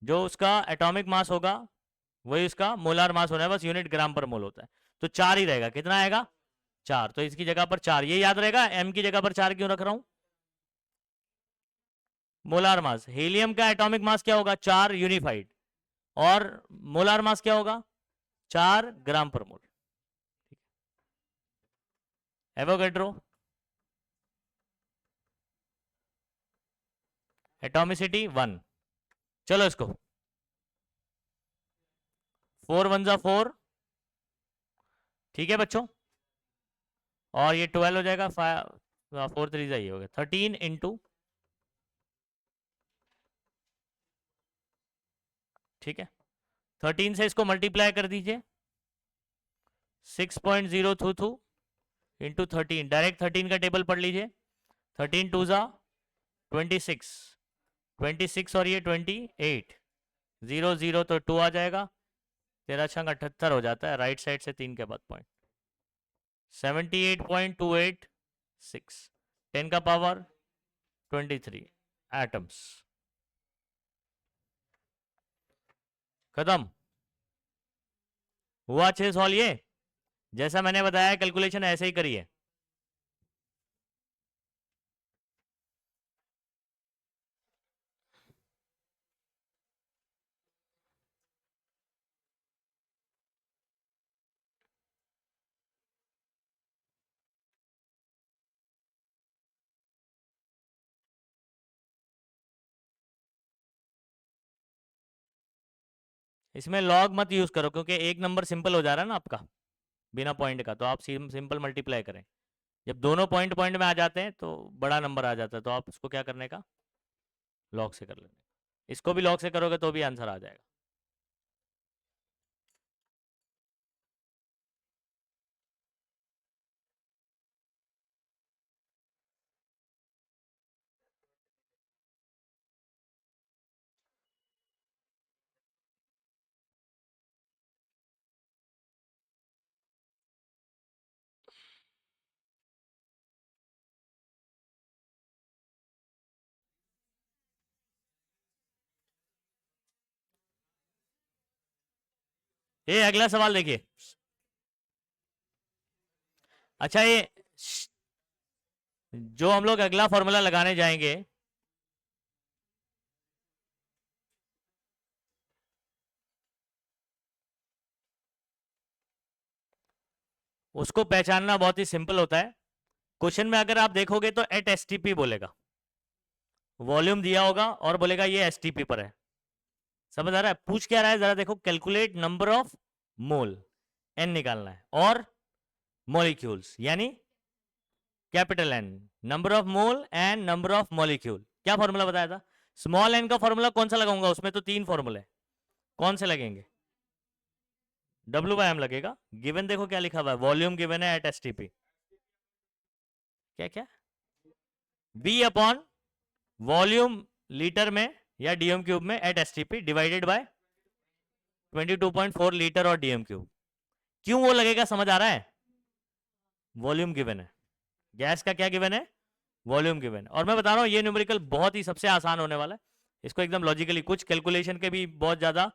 जो उसका एटॉमिक मास होगा वही उसका मोलार मास होना है, बस यूनिट ग्राम पर मोल होता है। तो 4 ही रहेगा, कितना आएगा? 4। तो इसकी जगह पर 4, ये याद रहेगा। m की जगह पर 4 क्यों रख रहा हूं? मोलार मास, हेलियम का एटॉमिक मास क्या होगा? 4 यूनिफाइड, और मोलार मास क्या होगा? 4 ग्राम पर मोल। Avogadro, atomicity 1। चलो इसको, 4 1 जा 4, ठीक है बच्चों, और ये 12 हो जाएगा, 5 4 3 ये हो गया 13 इंटू, ठीक है, 13 से इसको मल्टीप्लाई कर दीजिए, 6.022 इंटू 13, डायरेक्ट 13 का टेबल पढ़ लीजिए। 13 2 जा 26, 26 और ये 28, 0 0 तो 2 आ जाएगा, 13 छंग 78 हो जाता है, राइट साइड से 3 के बाद पॉइंट, 78.286, 10 का पावर 23 एटम्स। खत्म हुआ अच्छे से सॉल्व। ये जैसा मैंने बताया कैलकुलेशन ऐसे ही करिए। इसमें लॉग मत यूज करो क्योंकि एक नंबर सिंपल हो जा रहा है ना आपका बिना पॉइंट का, तो आप सिंपल मल्टीप्लाई करें। जब दोनों पॉइंट पॉइंट में आ जाते हैं तो बड़ा नंबर आ जाता है, तो आप उसको क्या करने का? लॉग से कर लेंगे। इसको भी लॉग से करोगे तो भी आंसर आ जाएगा। ये अगला सवाल देखिए। अच्छा ये जो हम लोग अगला फॉर्मूला लगाने जाएंगे उसको पहचानना बहुत ही सिंपल होता है। क्वेश्चन में अगर आप देखोगे तो एट एसटीपी बोलेगा, वॉल्यूम दिया होगा और बोलेगा ये एसटीपी पर है। समझ आ रहा है? पूछ क्या रहा है, जरा देखो, calculate number of mole, n निकालना है, और मॉलिक्यूल्स यानी capital n, number of mole and number of molecule. क्या फॉर्मूला बताया था? स्मॉल एन का फॉर्मूला कौन सा लगाऊंगा? उसमें तो 3 फॉर्मूले, कौन से लगेंगे? डब्ल्यू बाय एम लगेगा। गिवन देखो क्या लिखा हुआ है, वॉल्यूम गिवन है एट एसटीपी, क्या क्या, बी अपॉन वॉल्यूम लीटर में या डीएम क्यूब में at STP divided by 22.4 litre और डीएम क्यूब। क्यों वो लगेगा, समझ आ रहा है? वॉल्यूम गिवन है, गैस का क्या गिवन है? Volume given. और मैं बता रहा हूं ये न्यूमेरिकल बहुत ही सबसे आसान होने वाला है, इसको एकदम लॉजिकली, कुछ कैलकुलेशन के भी बहुत ज्यादा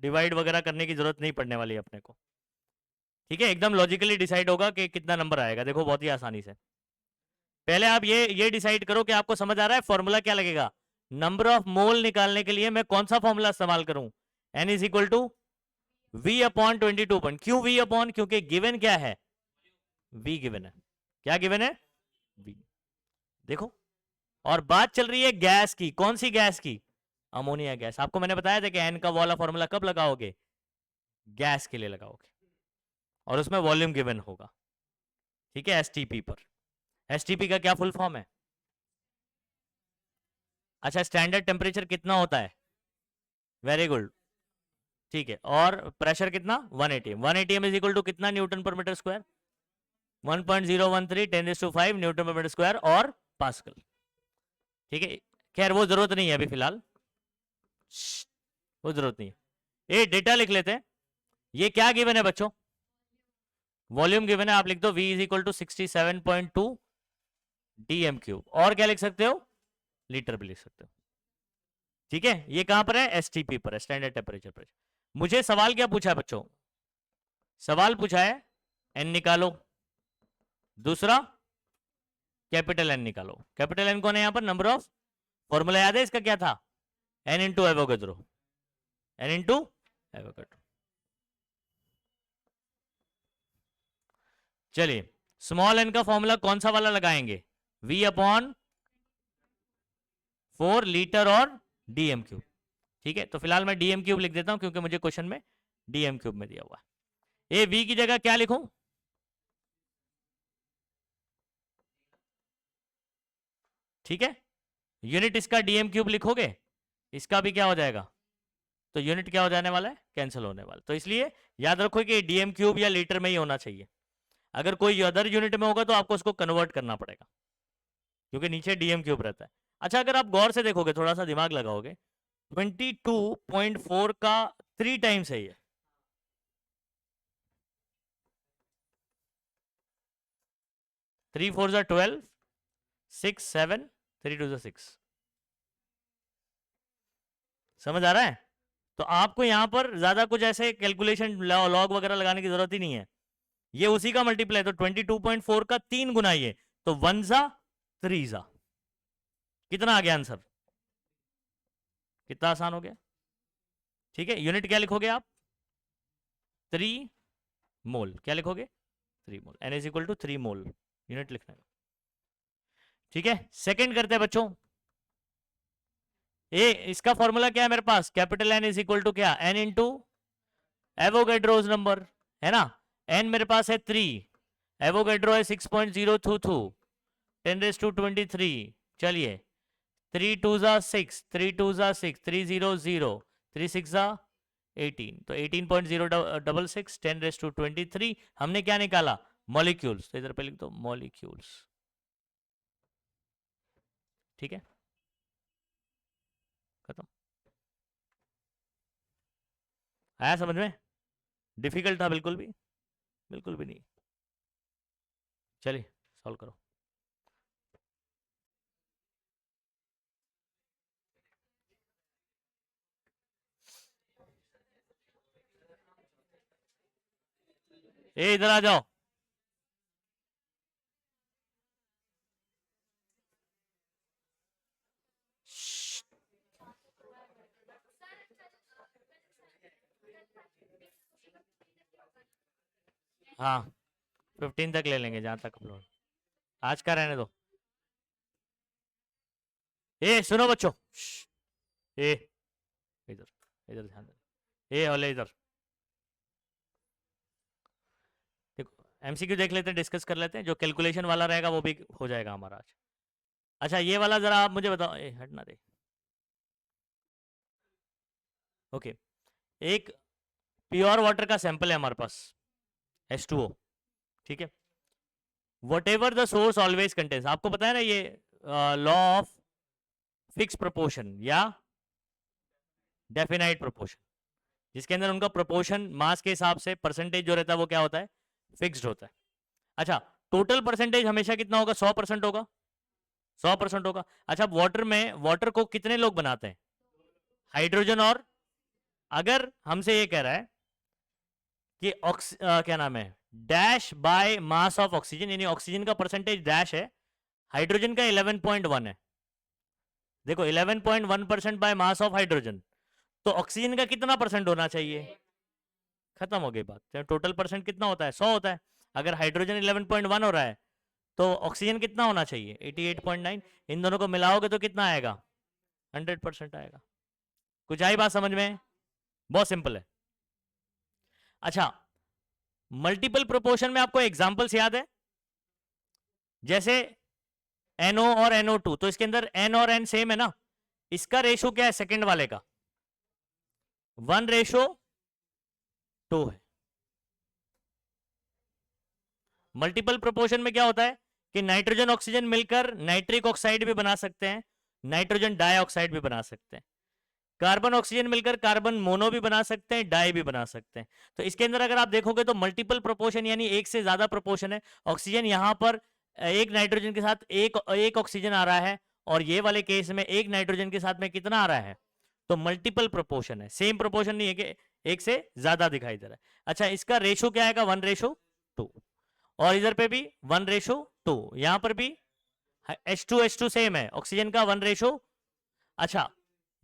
डिवाइड वगैरह करने की जरूरत नहीं पड़ने वाली है अपने को। ठीक है, एकदम लॉजिकली डिसाइड होगा कि कितना नंबर आएगा, देखो बहुत ही आसानी से। पहले आप ये डिसाइड करो कि आपको समझ आ रहा है फॉर्मूला क्या लगेगा। नंबर ऑफ मोल निकालने के लिए मैं कौन सा फॉर्मूला इस्तेमाल करूं? N is equal to v upon 22 क्यों वी अपॉन? क्योंकि गिवन क्या है? वी गिवन है। क्या गिवन है? वी। देखो, और बात चल रही है गैस की। कौन सी गैस की? Ammonia gas. आपको मैंने बताया था कि एन का वाला फॉर्मूला कब लगाओगे? गैस के लिए लगाओगे, और उसमें वॉल्यूम गिवन होगा। ठीक है, एसटीपी पर। एसटीपी का क्या फुल फॉर्म है? अच्छा, स्टैंडर्ड टेम्परेचर कितना होता है? Very good. ठीक है, और प्रेशर कितना? 1 atm। 1 atm is equal to कितना newton per metre square? 1.013 10⁵ newton per metre square और पास्कल। ठीक है, खैर वो जरूरत नहीं है अभी फिलहाल, वो जरूरत नहीं है। ये डेटा लिख लेते हैं। ये क्या गिवन है बच्चों? वॉल्यूम गिवन है, आप लिख दो v is equal to 67.2 dm cube. और क्या लिख सकते हो? लीटर भी लिख सकते हो। ठीक है, ये कहां पर है? एसटीपी पर है, स्टैंडर्ड टेम्परेचर पर। मुझे सवाल क्या पूछा है बच्चों? सवाल पूछा है एन निकालो, दूसरा कैपिटल एन निकालो। कैपिटल एन कौन है यहां पर? नंबर ऑफ, फॉर्मूला याद है इसका क्या था? N into Avogadro, n into Avogadro. चलिए, स्मॉल एन का फॉर्मूला कौन सा वाला लगाएंगे? वी अपॉन 4 लीटर और डीएम क्यूब। ठीक है, तो फिलहाल मैं डीएम क्यूब लिख देता हूं क्योंकि मुझे क्वेश्चन में डीएम क्यूब में दिया हुआ है। ए वी की जगह क्या लिखूं? ठीक है, यूनिट इसका डीएम क्यूब लिखोगे, इसका भी क्या हो जाएगा? तो यूनिट क्या हो जाने वाला है? कैंसिल होने वाला। तो इसलिए याद रखो कि डीएम क्यूब या लीटर में ही होना चाहिए। अगर कोई अदर यूनिट में होगा तो आपको उसको कन्वर्ट करना पड़ेगा, क्योंकि नीचे डीएम क्यूब रहता है। अच्छा, अगर आप गौर से देखोगे, थोड़ा सा दिमाग लगाओगे, 22.4 का 3 टाइम्स है ये। थ्री फोर जा 12, 6 7, 3 2 जा 6। समझ आ रहा है? तो आपको यहां पर ज्यादा कुछ ऐसे कैलकुलेशन लॉग वगैरह लगाने की जरूरत ही नहीं है, ये उसी का मल्टीप्लाई। तो 22.4 का 3 गुना ये, तो 1 जा 3 जा। कितना आ गया आंसर? कितना आसान हो गया। ठीक है, यूनिट क्या लिखोगे आप? 3 मोल। क्या लिखोगे? 3 mole. N is equal to 3 mole, unit लिखना है। ठीक है, सेकंड करते हैं बच्चों। ए इसका फॉर्मूला क्या है मेरे पास? Capital N is equal to क्या? एन इंटू एवोगैड्रोस नंबर, है ना? एन मेरे पास है 3, एवोगैड्रो है 6.022, 10⁻23। चलिए, 3 2 जा 6, 3 2 जा 6, 3 0 0, 3 6 जा 18, तो 18.066, 10⁻23। हमने क्या निकाला? मॉलिक्यूल्स। तो इधर पे लिख दो मॉलिक्यूल्स। ठीक है, खत्म। आया समझ में? डिफिकल्ट था बिल्कुल भी? बिल्कुल भी नहीं। चलिए सॉल्व करो। ए इधर आ जाओ। हाँ 15 तक ले लेंगे जहां तक अपलोड, आज का रहने दो। ए सुनो बच्चों, ए इधर, इधर ध्यान दे, ए ओले इधर देखो, एमसीक्यू देख लेते हैं, डिस्कस कर लेते हैं, जो कैलकुलेशन वाला रहेगा वो भी हो जाएगा हमारा आज। अच्छा ये वाला जरा आप मुझे बताओ, ए हटना दे। ओके, एक प्योर वाटर का सैंपल है हमारे पास H2O, ठीक है। What ever the source always contains, आपको पता है ना ये लॉ ऑफ फिक्स प्रोपोर्शन या डेफिनाइट प्रोपोर्शन, जिसके अंदर उनका प्रोपोर्शन मास के हिसाब से परसेंटेज जो रहता है वो क्या होता है, फिक्स्ड होता है। अच्छा टोटल परसेंटेज हमेशा कितना होगा, 100% होगा, 100% होगा। अच्छा वाटर में, वाटर को कितने लोग बनाते हैं, हाइड्रोजन और, अगर हमसे ये कह रहा है कि क्या नाम है, dash by mass of oxygen, यानी ऑक्सीजन का परसेंटेज डैश है, हाइड्रोजन का 11.1 है, देखो 11.1% बाय मास ऑफ हाइड्रोजन, तो ऑक्सीजन का कितना परसेंट होना चाहिए, खत्म हो गई बात। टोटल परसेंट कितना होता है, 100 होता है। अगर हाइड्रोजन 11.1 हो रहा है तो ऑक्सीजन कितना होना चाहिए, 88.9। इन दोनों को मिलाओगे तो कितना आएगा, 100% आएगा। कुछ आई बात समझ में, बहुत सिंपल है। अच्छा मल्टीपल प्रोपोर्शन में आपको एग्जांपल्स याद है, जैसे NO और NO2, तो इसके अंदर N और N सेम है ना, इसका रेशो क्या है सेकंड वाले का, 1:2 है। मल्टीपल प्रोपोर्शन में क्या होता है कि नाइट्रोजन ऑक्सीजन मिलकर नाइट्रिक ऑक्साइड भी बना सकते हैं, नाइट्रोजन डाइऑक्साइड भी बना सकते हैं, कार्बन ऑक्सीजन मिलकर कार्बन मोनो भी बना सकते हैं, डाई भी बना सकते हैं। तो इसके अंदर अगर आप देखोगे तो मल्टीपल प्रोपोर्शन यानी एक से ज्यादा प्रोपोर्शन है। ऑक्सीजन यहां पर एक नाइट्रोजन के साथ एक ऑक्सीजन आ रहा है, और ये वाले केस में एक नाइट्रोजन के साथ में कितना आ रहा है, तो मल्टीपल प्रोपोर्शन है, सेम प्रोपोर्शन नहीं है कि एक से ज्यादा दिखाई दे रहा है। अच्छा इसका रेशो क्या आएगा, 1:2, और इधर पे भी 1:2, यहां पर भी H2 सेम है, ऑक्सीजन का 1:। अच्छा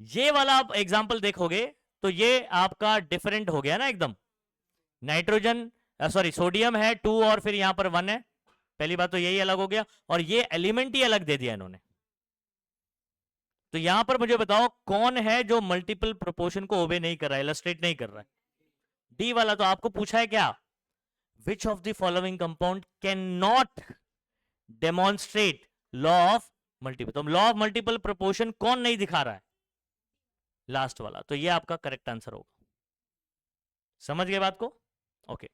ये वाला आप एग्जांपल देखोगे तो ये आपका डिफरेंट हो गया ना एकदम, नाइट्रोजन सॉरी सोडियम है 2 और फिर यहां पर 1 है, पहली बात तो यही अलग हो गया, और ये एलिमेंट ही अलग दे दिया इन्होंने। तो यहां पर मुझे बताओ कौन है जो मल्टीपल प्रोपोर्शन को ओबे नहीं कर रहा है, इलस्ट्रेट नहीं कर रहा है, डी वाला। तो आपको पूछा है क्या, विच of the following compound can not demonstrate law of multiple, तो लॉ ऑफ मल्टीपल प्रोपोर्शन कौन नहीं दिखा रहा है, लास्ट वाला। तो ये आपका करेक्ट आंसर होगा, समझ गए बात को, okay.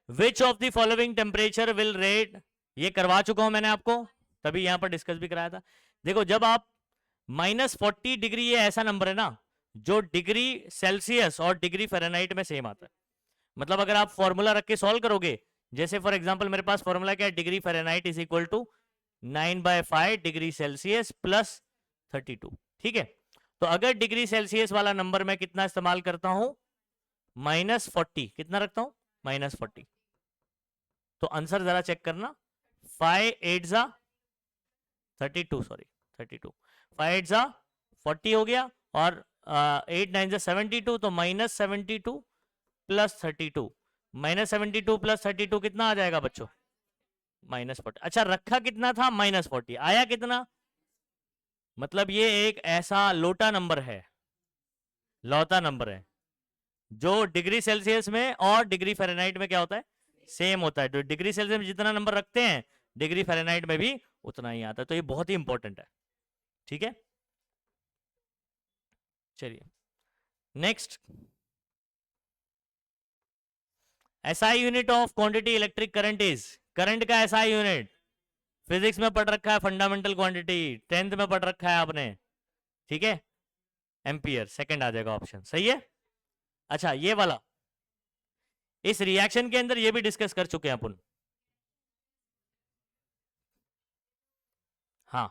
Which of the following temperature will rate, ये करवा चुका हूं मैंने आपको, तभी यहां पर डिस्कस भी कराया था। देखो जब आप -40 डिग्री, ये ऐसा नंबर है ना जो डिग्री सेल्सियस और डिग्री फ़ारेनहाइट में सेम आता है। मतलब अगर आप फॉर्मूला रख के सॉल्व करोगे, जैसे फॉर एग्जांपल मेरे पास फॉर्मूला क्या है, degree Fahrenheit is equal to 9/5 degree Celsius plus 32, ठीक है। तो अगर डिग्री सेल्सियस वाला नंबर मैं कितना इस्तेमाल करता हूं, -40, कितना रखता हूं, -40, तो आंसर जरा चेक करना, 5 8 जा 32, सॉरी 32, 5 8 जा 40 हो गया, और 8 9 जा 72, तो -72 प्लस 32, -72 प्लस 32 कितना आ जाएगा बच्चों, -40। अच्छा रखा कितना था, -40, आया कितना, मतलब ये एक ऐसा लोटा नंबर है, लौता नंबर है, जो डिग्री सेल्सियस में और डिग्री फ़ारेनहाइट में क्या होता है, सेम होता है। तो डिग्री सेल्सियस में जितना नंबर रखते हैं डिग्री फ़ारेनहाइट में भी उतना ही आता है। तो ये बहुत ही इंपॉर्टेंट है, ठीक है। चलिए next, SI unit of quantity electric current is, current का एसआई यूनिट फिजिक्स में पढ़ रखा है, फंडामेंटल क्वांटिटी 10th में पढ़ रखा है आपने, ठीक है, एम्पियर, सेकंड आ जाएगा ऑप्शन, सही है। अच्छा ये वाला, इस रिएक्शन के अंदर ये भी डिस्कस कर चुके हैं अपन, हाँ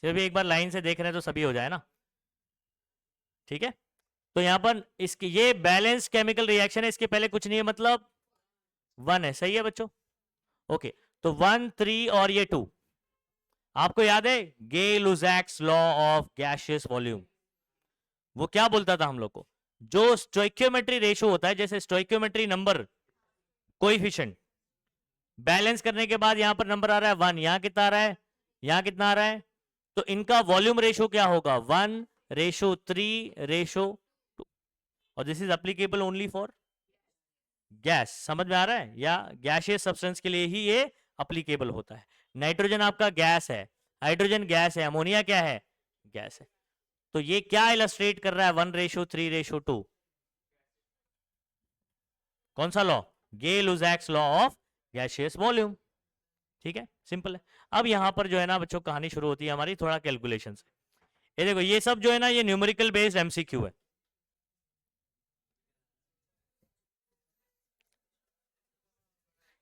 सिर्फ एक बार लाइन से देख रहे हैं तो सभी हो जाए ना, ठीक है। तो यहां पर इसकी ये बैलेंस केमिकल रिएक्शन है, इसके पहले कुछ नहीं है, मतलब 1 है, सही है बच्चों, ओके। तो 1 3 और ये 2, आपको याद है गे-लुजैक्स लॉ ऑफ गैसियस वॉल्यूम, वो क्या बोलता था हम लोग को, जो स्टोइकियोमेट्री रेशियो होता है, जैसे स्टोइकियोमेट्री नंबर कोएफिशिएंट बैलेंस करने के बाद यहां पर नंबर आ रहा है 1, यहां कितना आ रहा है, यहां कितना आ रहा है, तो इनका वॉल्यूम रेशो क्या होगा, 1:3:2। और this is applicable only for gas, समझ में आ रहा है, या गैसियस सब्सटेंस के लिए ही ये एप्लीकेबल होता है। नाइट्रोजन आपका गैस है, हाइड्रोजन गैस है, अमोनिया क्या है, गैस है। तो ये क्या इलस्ट्रेट कर रहा है, 1:3:2। कौन सा law, Gay Lussac's law of gaseous volume. ठीक है, सिंपल है। अब यहां पर जो है ना बच्चों कहानी शुरू होती है हमारी थोड़ा कैलकुलेशन से। ये देखो ये सब जो है ना ये न्यूमेरिकल बेस्ड एमसीक्यू है।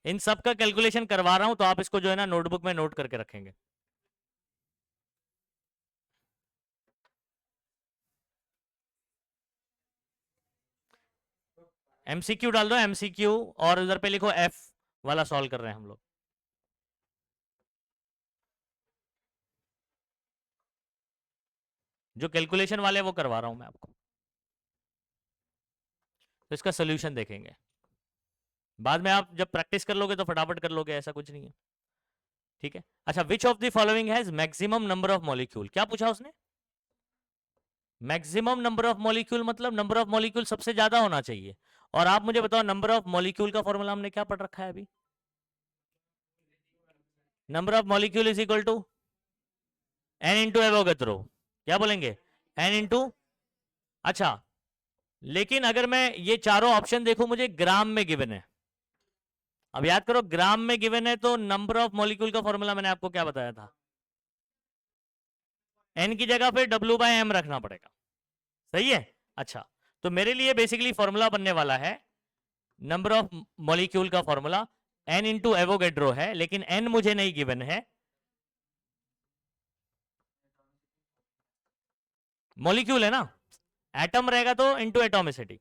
इन सब का कैलकुलेशन करवा रहा हूं तो आप इसको जो है ना नोटबुक में नोट करके रखेंगे। एमसीक्यू डाल दो एमसीक्यू, और उधर पे लिखो एफ वाला सॉल्व कर रहे हैं हम लोग। जो कैलकुलेशन वाले वो करवा रहा हूं मैं आपको, तो इसका सोल्यूशन देखेंगे बाद में। आप जब प्रैक्टिस कर लोगे तो फटाफट कर लोगे, ऐसा कुछ नहीं है। ठीक है, अच्छा, which of the following has maximum number of molecule, क्या पूछा उसने, मैक्सिमम नंबर ऑफ मॉलिक्यूल मतलब नंबर ऑफ मॉलिक्यूल सबसे ज्यादा होना चाहिए। और आप मुझे बताओ नंबर ऑफ मॉलिक्यूल का फॉर्मूला हमने क्या पढ़ रखा है अभी, number of molecule is equal to n into Avogadro. क्या बोलेंगे, एन इंटू, अच्छा, लेकिन अगर मैं ये चारों ऑप्शन देखूं मुझे ग्राम में गिवन है। अब याद करो ग्राम में गिवन है तो नंबर ऑफ मॉलिक्यूल का फॉर्मूला मैंने आपको क्या बताया था, एन की जगह पे W/m रखना पड़ेगा। सही है, अच्छा, तो मेरे लिए बेसिकली फॉर्मूला बनने वाला है नंबर ऑफ मॉलिक्यूल का फॉर्मूला एन इंटू एवोगैड्रो है, लेकिन एन मुझे नहीं गिवन है, मॉलिक्यूल है ना, एटम रहेगा तो इंटू एटोमिसिटी,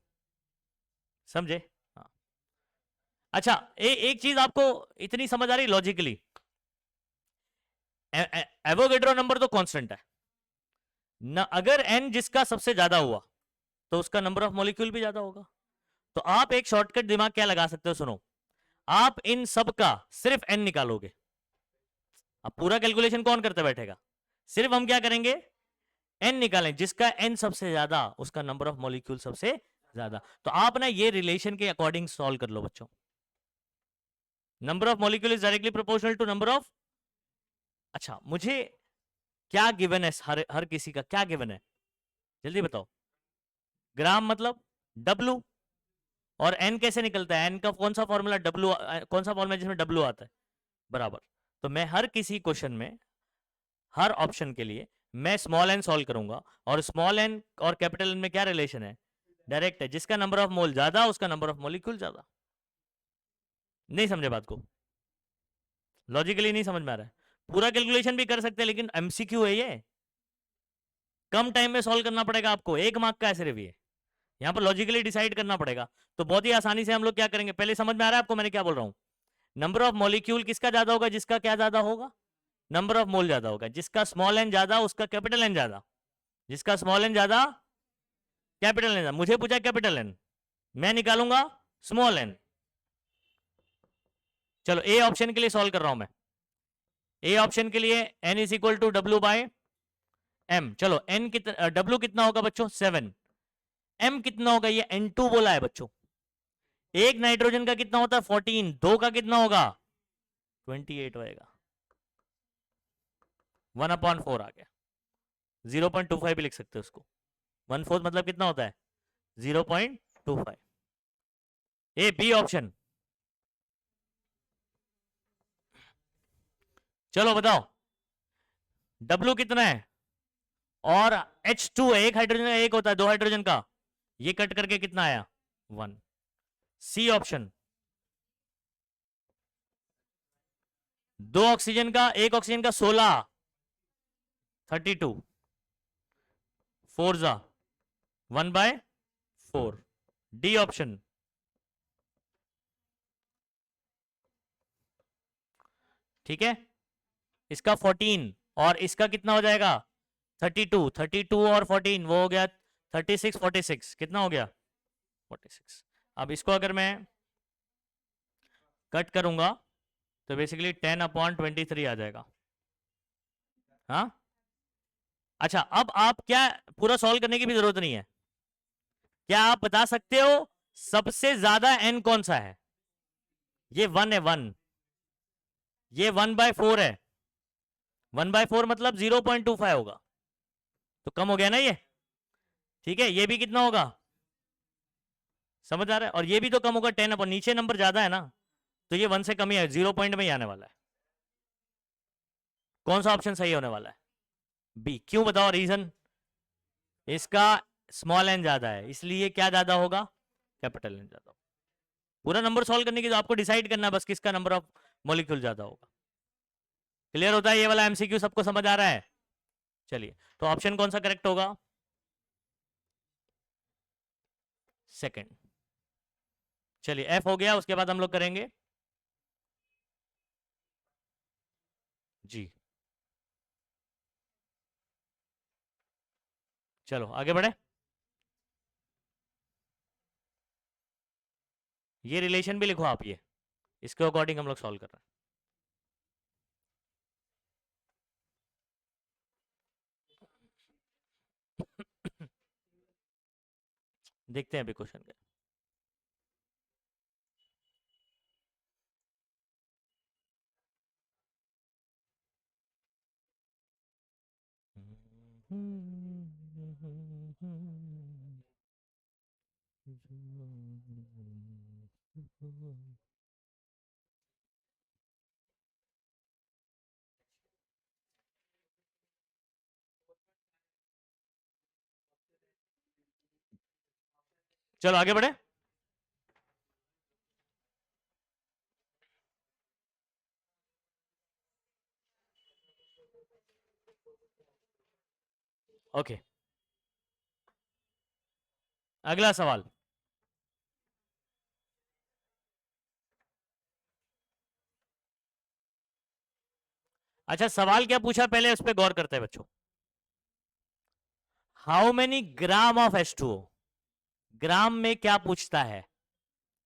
समझे। हाँ। अच्छा, एक चीज आपको इतनी समझ आ रही लॉजिकली, एवोगैड्रो नंबर तो कांस्टेंट है ना, अगर एन जिसका सबसे ज्यादा हुआ तो उसका नंबर ऑफ मॉलिक्यूल भी ज्यादा होगा। तो आप एक शॉर्टकट दिमाग क्या लगा सकते हो, सुनो, आप इन सब का सिर्फ एन निकालोगे। अब पूरा कैलकुलेशन कौन करते बैठेगा, सिर्फ हम क्या करेंगे, एन निकालें, जिसका एन सबसे ज्यादा उसका नंबर ऑफ मॉलिक्यूल सबसे ज्यादा। तो आप ना ये रिलेशन के अकॉर्डिंग सॉल्व कर लो बच्चों, number of molecule is directly proportional to number of, अच्छा मुझे क्या गिवन है, हर किसी का क्या गिवन है, जल्दी बताओ, ग्राम मतलब W, और एन कैसे निकलता है, एन का कौन सा फॉर्मूला, W कौन सा फॉर्मूला जिसमें W आता है, बराबर। तो मैं हर किसी क्वेश्चन में हर ऑप्शन के लिए मैं स्मॉल एन सॉल्व करूंगा, और स्मॉल एन और कैपिटल एन में क्या रिलेशन है, डायरेक्ट है, जिसका नंबर ऑफ मोल ज्यादा उसका नंबर ऑफ मॉलिक्यूल ज्यादा। नहीं समझे बात को, लॉजिकली नहीं समझ में आ रहा है, पूरा कैलकुलेशन भी कर सकते हैं लेकिन एमसीक्यू है ये, कम टाइम में सॉल्व करना पड़ेगा आपको, 1 मार्क का है सिर्फ ये, यहां पर लॉजिकली डिसाइड करना पड़ेगा। तो बहुत ही आसानी से हम लोग क्या करेंगे, पहले समझ में आ रहा है आपको मैंने क्या बोल रहा हूं, नंबर ऑफ मॉलिक्यूल किसका ज्यादा होगा, जिसका क्या ज्यादा होगा, नंबर ऑफ मोल ज्यादा होगा, जिसका स्मॉल एन ज्यादा उसका कैपिटल एन ज्यादा, जिसका स्मॉल एन ज्यादा कैपिटल एन, मुझे पूछा कैपिटल एन, मैं निकालूंगा स्मॉल एन। चलो ए ऑप्शन के लिए सॉल्व कर रहा हूं मैं, ए ऑप्शन के लिए n is equal to W/m। चलो n कितना, W कितना होगा बच्चों 7, m कितना होगा, ये N2 बोला है बच्चों, एक नाइट्रोजन का कितना होता है 14, दो का कितना होगा 28 होएगा, 1/4 आ गया, 0.25 भी लिख सकते हो उसको, 1/4 मतलब कितना होता है 0.25। ए बी ऑप्शन, चलो बताओ W कितना है, और H2 है, एक हाइड्रोजन का एक होता है, दो हाइड्रोजन का, ये कट करके कितना आया 1। सी ऑप्शन, दो ऑक्सीजन का, एक ऑक्सीजन का 16, 32, 4 जा 1/4। डी ऑप्शन, ठीक है, इसका 14 और इसका कितना हो जाएगा 32, 32 और 14 वो हो गया 36, 46 कितना हो गया 46। अब इसको अगर मैं कट करूंगा तो बेसिकली 10/23 आ जाएगा। हाँ, अच्छा अब आप क्या, पूरा सॉल्व करने की भी जरूरत नहीं है। क्या आप बता सकते हो सबसे ज्यादा n कौन सा है? ये 1 है, 1। ये 1/4 है। 1/4 मतलब 0.25 होगा, तो कम हो गया ना ये। ठीक है, ये भी कितना होगा, समझ आ रहा है? और ये भी तो कम होगा 10 अपन, नीचे नंबर ज्यादा है ना, तो ये 1 से कम ही है, 0 पॉइंट में ही आने वाला है। कौन सा ऑप्शन सही होने वाला है? बी। क्यों, बताओ रीजन। इसका स्मॉल एन ज्यादा है, इसलिए क्या ज्यादा होगा, कैपिटल एन ज्यादा होगा। पूरा नंबर सॉल्व करने की तो आपको डिसाइड करना है बस किसका नंबर ऑफ मॉलिक्यूल ज्यादा होगा। क्लियर होता है ये वाला एमसीक्यू, सबको समझ आ रहा है? चलिए, तो ऑप्शन कौन सा करेक्ट होगा, सेकंड। चलिए एफ हो गया, उसके बाद हम लोग करेंगे जी। चलो आगे बढ़े। ये रिलेशन भी लिखो आप, ये इसके अकॉर्डिंग हम लोग सॉल्व कर रहे हैं। देखते हैं अभी क्वेश्चन का। चलो आगे बढ़े। ओके, अगला सवाल। अच्छा, सवाल क्या पूछा पहले उस पर गौर करते हैं बच्चों। How many gram of H2O, ग्राम में क्या पूछता है,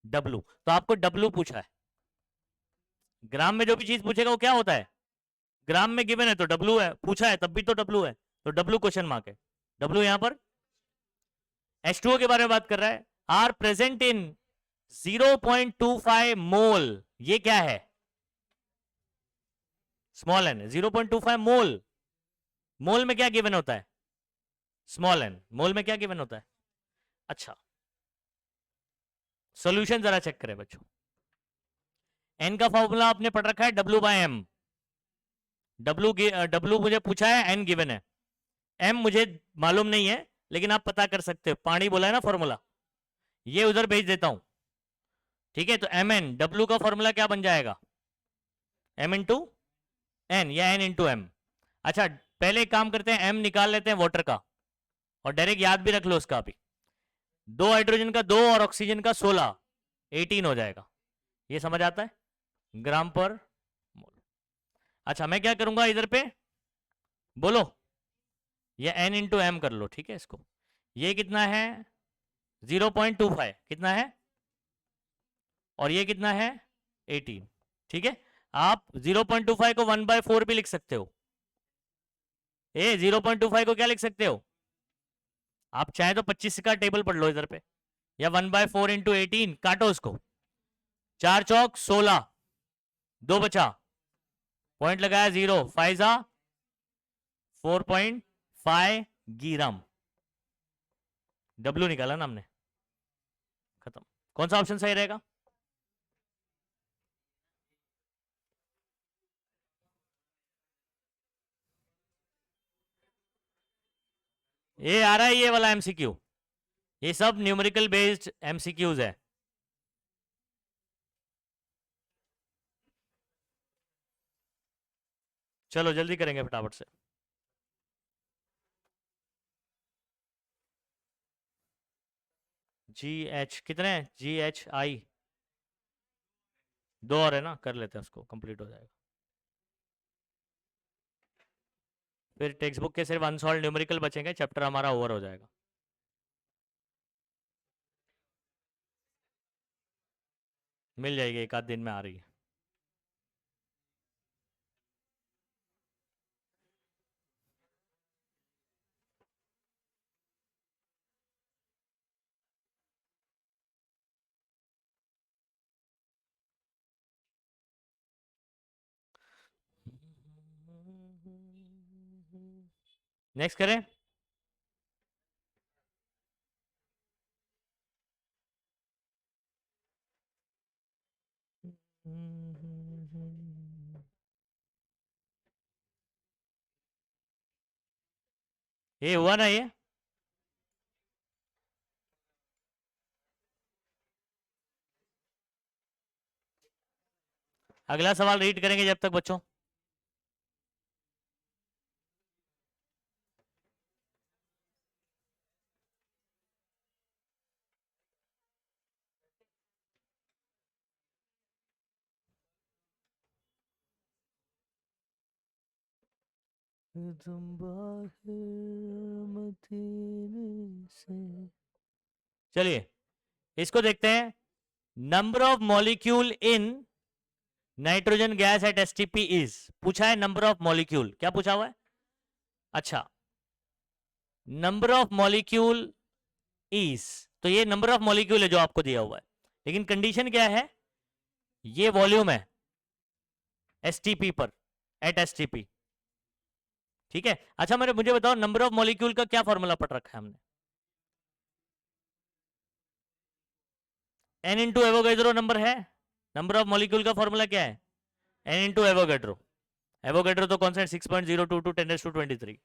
W। तो आपको W पूछा है, ग्राम में जो भी चीज पूछेगा वो क्या होता है, ग्राम में गिवन है तो W है, पूछा है तब भी तो W है, तो W क्वेश्चन मार्क है। W यहां पर H2O के बारे में बात कर रहा है। आर प्रेजेंट इन 0.25 मोल, ये क्या है, स्मॉल एन। 0.25 मोल, मोल में क्या गिवन होता है, स्मॉल एन। मोल में क्या गिवन होता है। अच्छा, सॉल्यूशन जरा चेक करें बच्चों। एन का फॉर्मूला आपने पढ़ रखा है, W/M। डब्ल्यू मुझे पूछा है, एन गिवन है, एम मुझे मालूम नहीं है, लेकिन आप पता कर सकते हो, पानी बोला है ना फॉर्मूला, ये उधर भेज देता हूं। ठीक है, तो एम एन, डब्ल्यू का फॉर्मूला क्या बन जाएगा, एम इंटू एन या एन इंटू एम। अच्छा, पहले एक काम करते हैं, एम निकाल लेते हैं वाटर का, और डायरेक्ट याद भी रख लो उसका अभी। 2 हाइड्रोजन का 2 और ऑक्सीजन का 16, 18 हो जाएगा। ये समझ आता है, ग्राम पर मोल। अच्छा, मैं क्या करूंगा इधर पे, बोलो, ये एन इंटू एम कर लो, ठीक है इसको। ये कितना है, 0.25 कितना है, और ये कितना है, 18। ठीक है, आप 0.25 को 1/4 भी लिख सकते हो। 0.25 को क्या लिख सकते हो, आप चाहे तो 25 का टेबल पढ़ लो इधर पे, या 1/4 इंटू 18, काटो उसको, 4 चौक 16, 2 बचा, पॉइंट लगाया 0, 5 4.5 ग्राम। डब्ल्यू निकाला ना हमने, खत्म। कौन सा ऑप्शन सही रहेगा, ये आ रहा है, ये वाला एमसीक्यू। ये सब न्यूमेरिकल बेस्ड एमसीक्यूज है। चलो जल्दी करेंगे फटाफट से। GH कितने हैं, GHI 2 और है ना, कर लेते हैं उसको, कंप्लीट हो जाएगा। फिर टेक्स्ट बुक के सिर्फ अनसॉल्व न्यूमेरिकल बचेंगे, चैप्टर हमारा ओवर हो जाएगा। मिल जाएगी, एक आध दिन में आ रही है। नेक्स्ट करें। ये हुआ ना ये। अगला सवाल रीड करेंगे जब तक बच्चों। तुम बाहर मदीने से। चलिए इसको देखते हैं। Number of molecule in nitrogen gas at STP is, पूछा है नंबर ऑफ मॉलिक्यूल, क्या पूछा हुआ है? अच्छा, नंबर ऑफ मॉलिक्यूल इज, तो ये नंबर ऑफ मॉलिक्यूल है जो आपको दिया हुआ है, लेकिन कंडीशन क्या है? ये वॉल्यूम है एसटीपी पर, एट एसटीपी। ठीक है। अच्छा मुझे बताओ नंबर ऑफ मॉलिक्यूल का क्या फॉर्मूला पढ़ रखा है हमने? एन इंटू एवोगैड्रो नंबर है। नंबर ऑफ मॉलिक्यूल का फॉर्मूला क्या है? N into Avogadro. एवोगैड्रो तो कौन सा है? 6.022 10⁻23।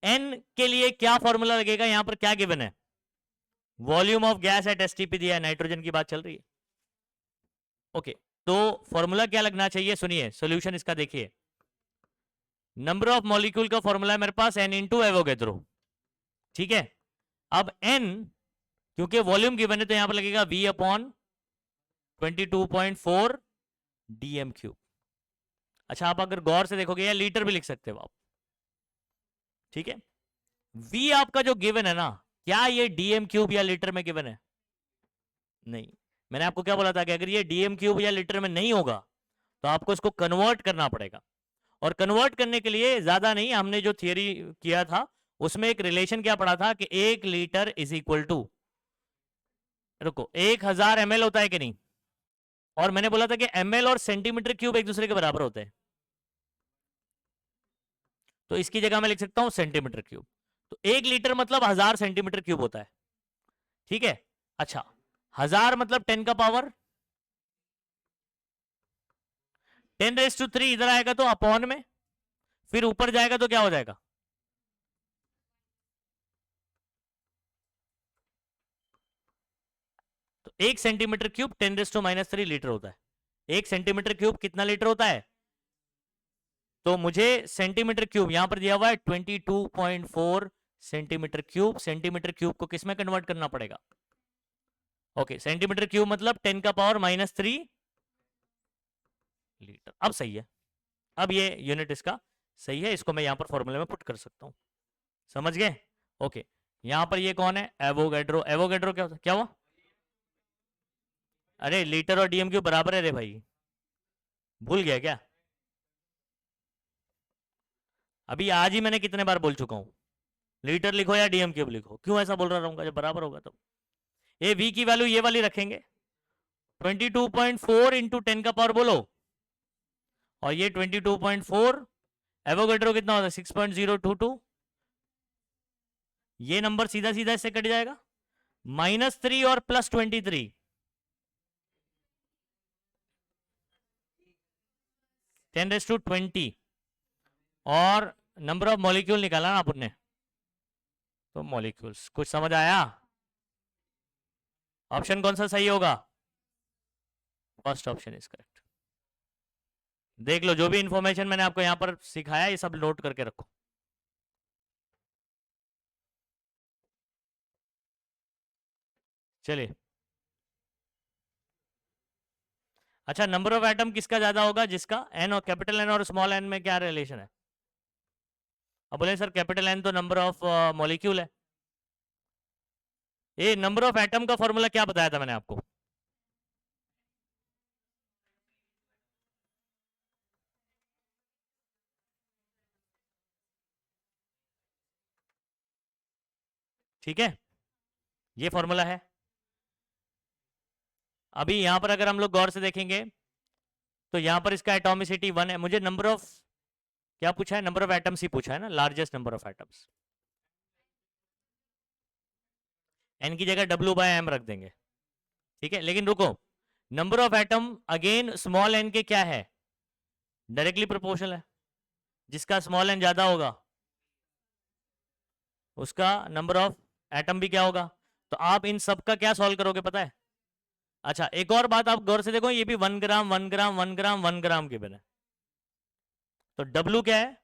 एन के लिए क्या फॉर्मूला लगेगा? यहां पर क्या गिवन है? Volume of gas at STP दिया है, नाइट्रोजन की बात चल रही है। ओके, तो फॉर्मूला क्या लगना चाहिए? सुनिए सॉल्यूशन इसका देखिए। नंबर ऑफ मॉलिक्यूल का फॉर्मूला है मेरे पास एन इंटू एवोगैड्रो। ठीक है। अब एन, क्योंकि वॉल्यूम गिवन है तो यहां पर लगेगा वी अपॉन 22.4 डीएम क्यूब। अच्छा आप अगर गौर से देखोगे या लीटर भी लिख सकते हो आप। ठीक है। वी आपका जो गिवन है ना, क्या ये डीएम क्यूब या लीटर में गिवन है? नहीं। मैंने आपको क्या बोला था कि अगर ये डीएम क्यूब या लीटर में नहीं होगा तो आपको इसको कन्वर्ट करना पड़ेगा। और कन्वर्ट करने के लिए ज्यादा नहीं, हमने जो थियरी किया था उसमें एक रिलेशन क्या पढ़ा था कि 1 लीटर इज इक्वल टू, रुको, 1000 ml होता है कि नहीं? और मैंने बोला था कि ml और सेंटीमीटर क्यूब एक दूसरे के बराबर होते हैं, तो इसकी जगह मैं लिख सकता हूं सेंटीमीटर क्यूब। तो 1 लीटर मतलब 1000 सेंटीमीटर क्यूब होता है। ठीक है। अच्छा, 1000 मतलब 10 का पावर 10⁻³ इधर आएगा तो अपॉन में, फिर ऊपर जाएगा तो क्या हो जाएगा? तो 1 सेंटीमीटर क्यूब 10⁻³ लीटर होता है। 1 सेंटीमीटर क्यूब कितना लीटर होता है? तो मुझे सेंटीमीटर क्यूब यहां पर दिया हुआ है 22.4 सेंटीमीटर क्यूब। सेंटीमीटर क्यूब को किस में कन्वर्ट करना पड़ेगा? ओके, सेंटीमीटर क्यूब मतलब 10 का पावर -3 लीटर। अब सही है, अब ये यूनिट इसका सही है, इसको मैं यहां पर फॉर्मूले में पुट कर सकता हूं। समझ गए? ओके, यहां पर ये कौन है? एवोगैड्रो। एवोगैड्रो क्या होता है? क्या हुआ? अरे लीटर और डीएम क्यूब बराबर है रे भाई, भूल गया क्या? अभी आज ही मैंने कितने बार बोल चुका हूं, लीटर लिखो या डीएम क्यूब लिखो। क्यों ऐसा बोल रहा रहूंगा जब बराबर होगा तब? ये वी की वैल्यू ये वाली रखेंगे, 22.4 इंटू 10 का पावर बोलो, और ये 22.4, एवोगैड्रो कितना होता है? 6.022। ये नंबर सीधा सीधा इससे कट जाएगा, -3 और +23, 10⁻20। और नंबर ऑफ मॉलिक्यूल निकाला ना आपने, तो मॉलिक्यूल्स। कुछ समझ आया? ऑप्शन कौन सा सही होगा? First option is correct. देख लो, जो भी इंफॉर्मेशन मैंने आपको यहां पर सिखाया ये सब नोट करके रखो। चलिए, अच्छा नंबर ऑफ एटम किसका ज्यादा होगा? जिसका एन, और कैपिटल एन और स्मॉल एन में क्या रिलेशन है? अब बोले सर कैपिटल एन तो नंबर ऑफ मॉलिक्यूल है। ये नंबर ऑफ एटम का फॉर्मूला क्या बताया था मैंने आपको? ठीक है, ये फॉर्मूला है। अभी यहां पर अगर हम लोग गौर से देखेंगे तो यहां पर इसका एटॉमिसिटी 1 है। मुझे नंबर ऑफ क्या पूछा है, नंबर ऑफ एटम्स ही पूछा है ना, largest number of atoms. N की जगह W/m रख देंगे, ठीक है। लेकिन रुको, number of atom again small N के क्या है, डायरेक्टली प्रोपोर्शनल है। जिसका स्मॉल एन ज्यादा होगा उसका नंबर ऑफ एटम भी क्या होगा। तो आप इन सब का क्या सॉल्व करोगे पता है। अच्छा, एक और बात आप गौर से देखो, ये भी 1 ग्राम 1 ग्राम 1 ग्राम 1 ग्राम के बिना, तो W क्या है,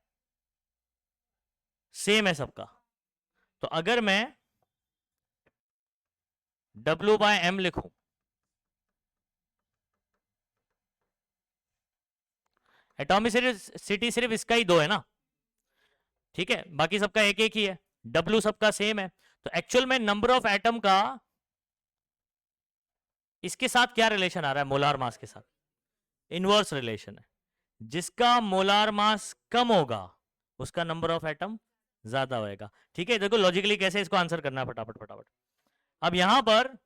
सेम है सबका। तो अगर मैं W/m लिखूं, एटॉमिसिटी सिर्फ इसका ही 2 है ना, ठीक है, बाकी सबका एक एक ही है, W सबका सेम है। तो एक्चुअल में नंबर ऑफ एटम का इसके साथ क्या रिलेशन आ रहा है, मोलार मास के साथ इनवर्स रिलेशन है। जिसका मोलार मास कम होगा उसका नंबर ऑफ एटम ज्यादा होएगा। ठीक है, देखो लॉजिकली कैसे इसको आंसर करना है, फटाफट फटाफट। अब यहां पर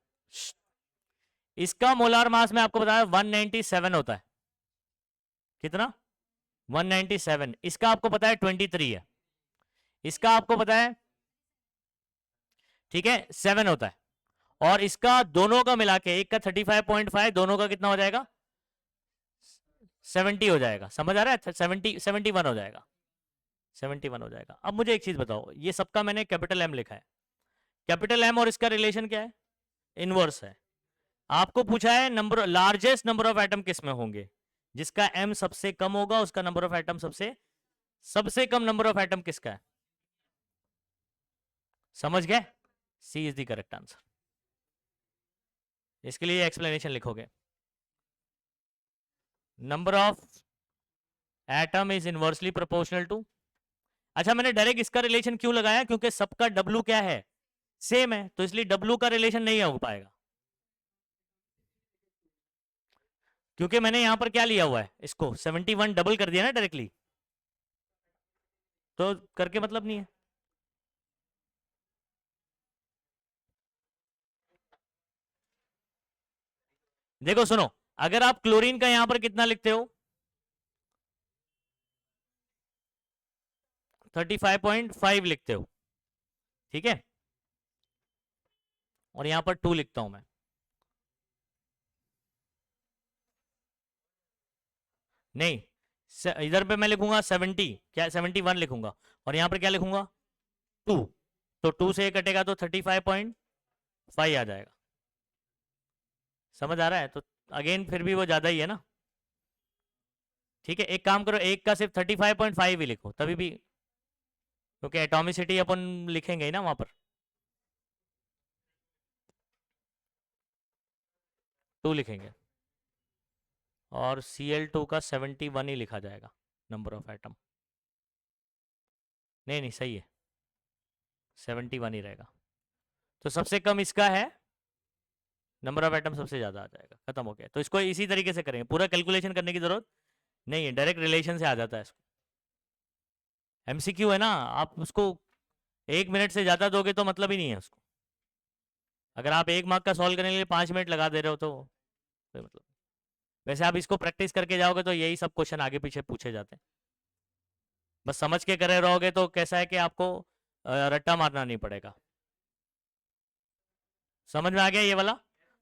इसका मोलार मास में आपको बताया 197 होता है। कितना, 197। इसका आपको पता है 23 है, इसका आपको पता है, ठीक है, 7 होता है। और इसका दोनों का मिला के, एक का 35.5, दोनों का कितना हो जाएगा, 70 हो जाएगा। समझ आ रहा है, 71 हो जाएगा, 71 हो जाएगा। अब मुझे एक चीज बताओ, ये सबका मैंने कैपिटल एम लिखा है, कैपिटल एम और इसका रिलेशन क्या है, इनवर्स है। आपको पूछा है number, largest number of atom किस में होंगे, जिसका एम सबसे कम होगा उसका नंबर ऑफ एटम सबसे कम नंबर ऑफ एटम किसका है। समझ गए, C is the correct answer. इसके लिए एक्सप्लेनेशन लिखोगे, number of atom is inversely proportional to. अच्छा, मैंने डायरेक्ट इसका रिलेशन क्यों लगाया, क्योंकि सबका W क्या है, सेम है, तो इसलिए W का रिलेशन नहीं हो पाएगा। क्योंकि मैंने यहां पर क्या लिया हुआ है, इसको 71 डबल कर दिया ना डायरेक्टली, तो करके मतलब नहीं है। देखो सुनो, अगर आप क्लोरीन का यहां पर कितना लिखते हो, 35.5 लिखते हो, ठीक है, और यहां पर 2 लिखता हूं मैं, नहीं, इधर पे मैं लिखूंगा 70, क्या 71 लिखूंगा, और यहां पर क्या लिखूंगा 2, तो 2 से कटेगा तो 35.5 आ जाएगा। समझ आ रहा है, तो अगेन फिर भी वो ज्यादा ही है ना। ठीक है, एक काम करो, एक का सिर्फ 35.5 ही लिखो तभी भी, क्योंकि एटॉमिसिटी अपन लिखेंगे ही ना वहां पर। 2 लिखेंगे और Cl2 का 71 ही लिखा जाएगा नंबर ऑफ एटम। नहीं नहीं सही है, 71 ही रहेगा। तो सबसे कम इसका है, नंबर ऑफ एटम सबसे ज्यादा आ जाएगा, खत्म हो गया। तो इसको इसी तरीके से करेंगे, पूरा कैलकुलेशन करने की जरूरत नहीं है, डायरेक्ट रिलेशन से आ जाता है इसको। MCQ है ना, आप उसको 1 मिनट से ज्यादा दोगे तो मतलब ही नहीं है उसको। अगर आप 1 मार्क का सॉल्व करने के लिए 5 मिनट लगा दे रहे हो तो कोई मतलब। वैसे आप इसको प्रैक्टिस करके जाओगे तो यही सब क्वेश्चन आगे पीछे पूछे जाते हैं। बस समझ के करे रहोगे तो कैसा है कि आपको रट्टा मारना नहीं पड़ेगा। समझ में आ गया ये वाला।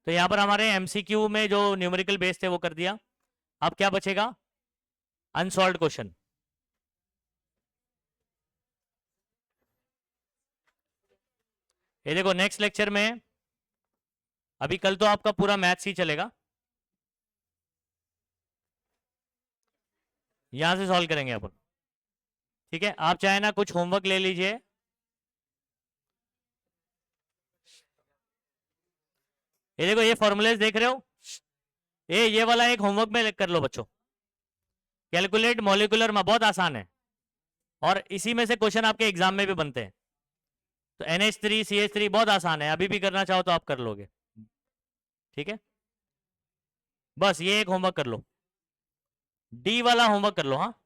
तो यहाँ पर हमारे MCQ में जो न्यूमेरिकल बेस थे वो कर दिया। अब क्या बचेगा, अनसॉल्व्ड क्वेश्चन। ये देखो नेक्स्ट लेक्चर में, अभी कल तो आपका पूरा मैथ्स ही चलेगा, यहां से सॉल्व करेंगे अपन। ठीक है, आप चाहे ना कुछ होमवर्क ले लीजिए, ये देखो ये फॉर्मूलेज देख रहे हो, ये वाला एक होमवर्क में कर लो बच्चों, कैलकुलेट मॉलिक्यूलर में, बहुत आसान है, और इसी में से क्वेश्चन आपके एग्जाम में भी बनते हैं। तो NH3 CH3 बहुत आसान है, अभी भी करना चाहो तो आप कर लोगे। ठीक है, बस ये एक होमवर्क कर लो, D वाला होमवर्क कर लो, हाँ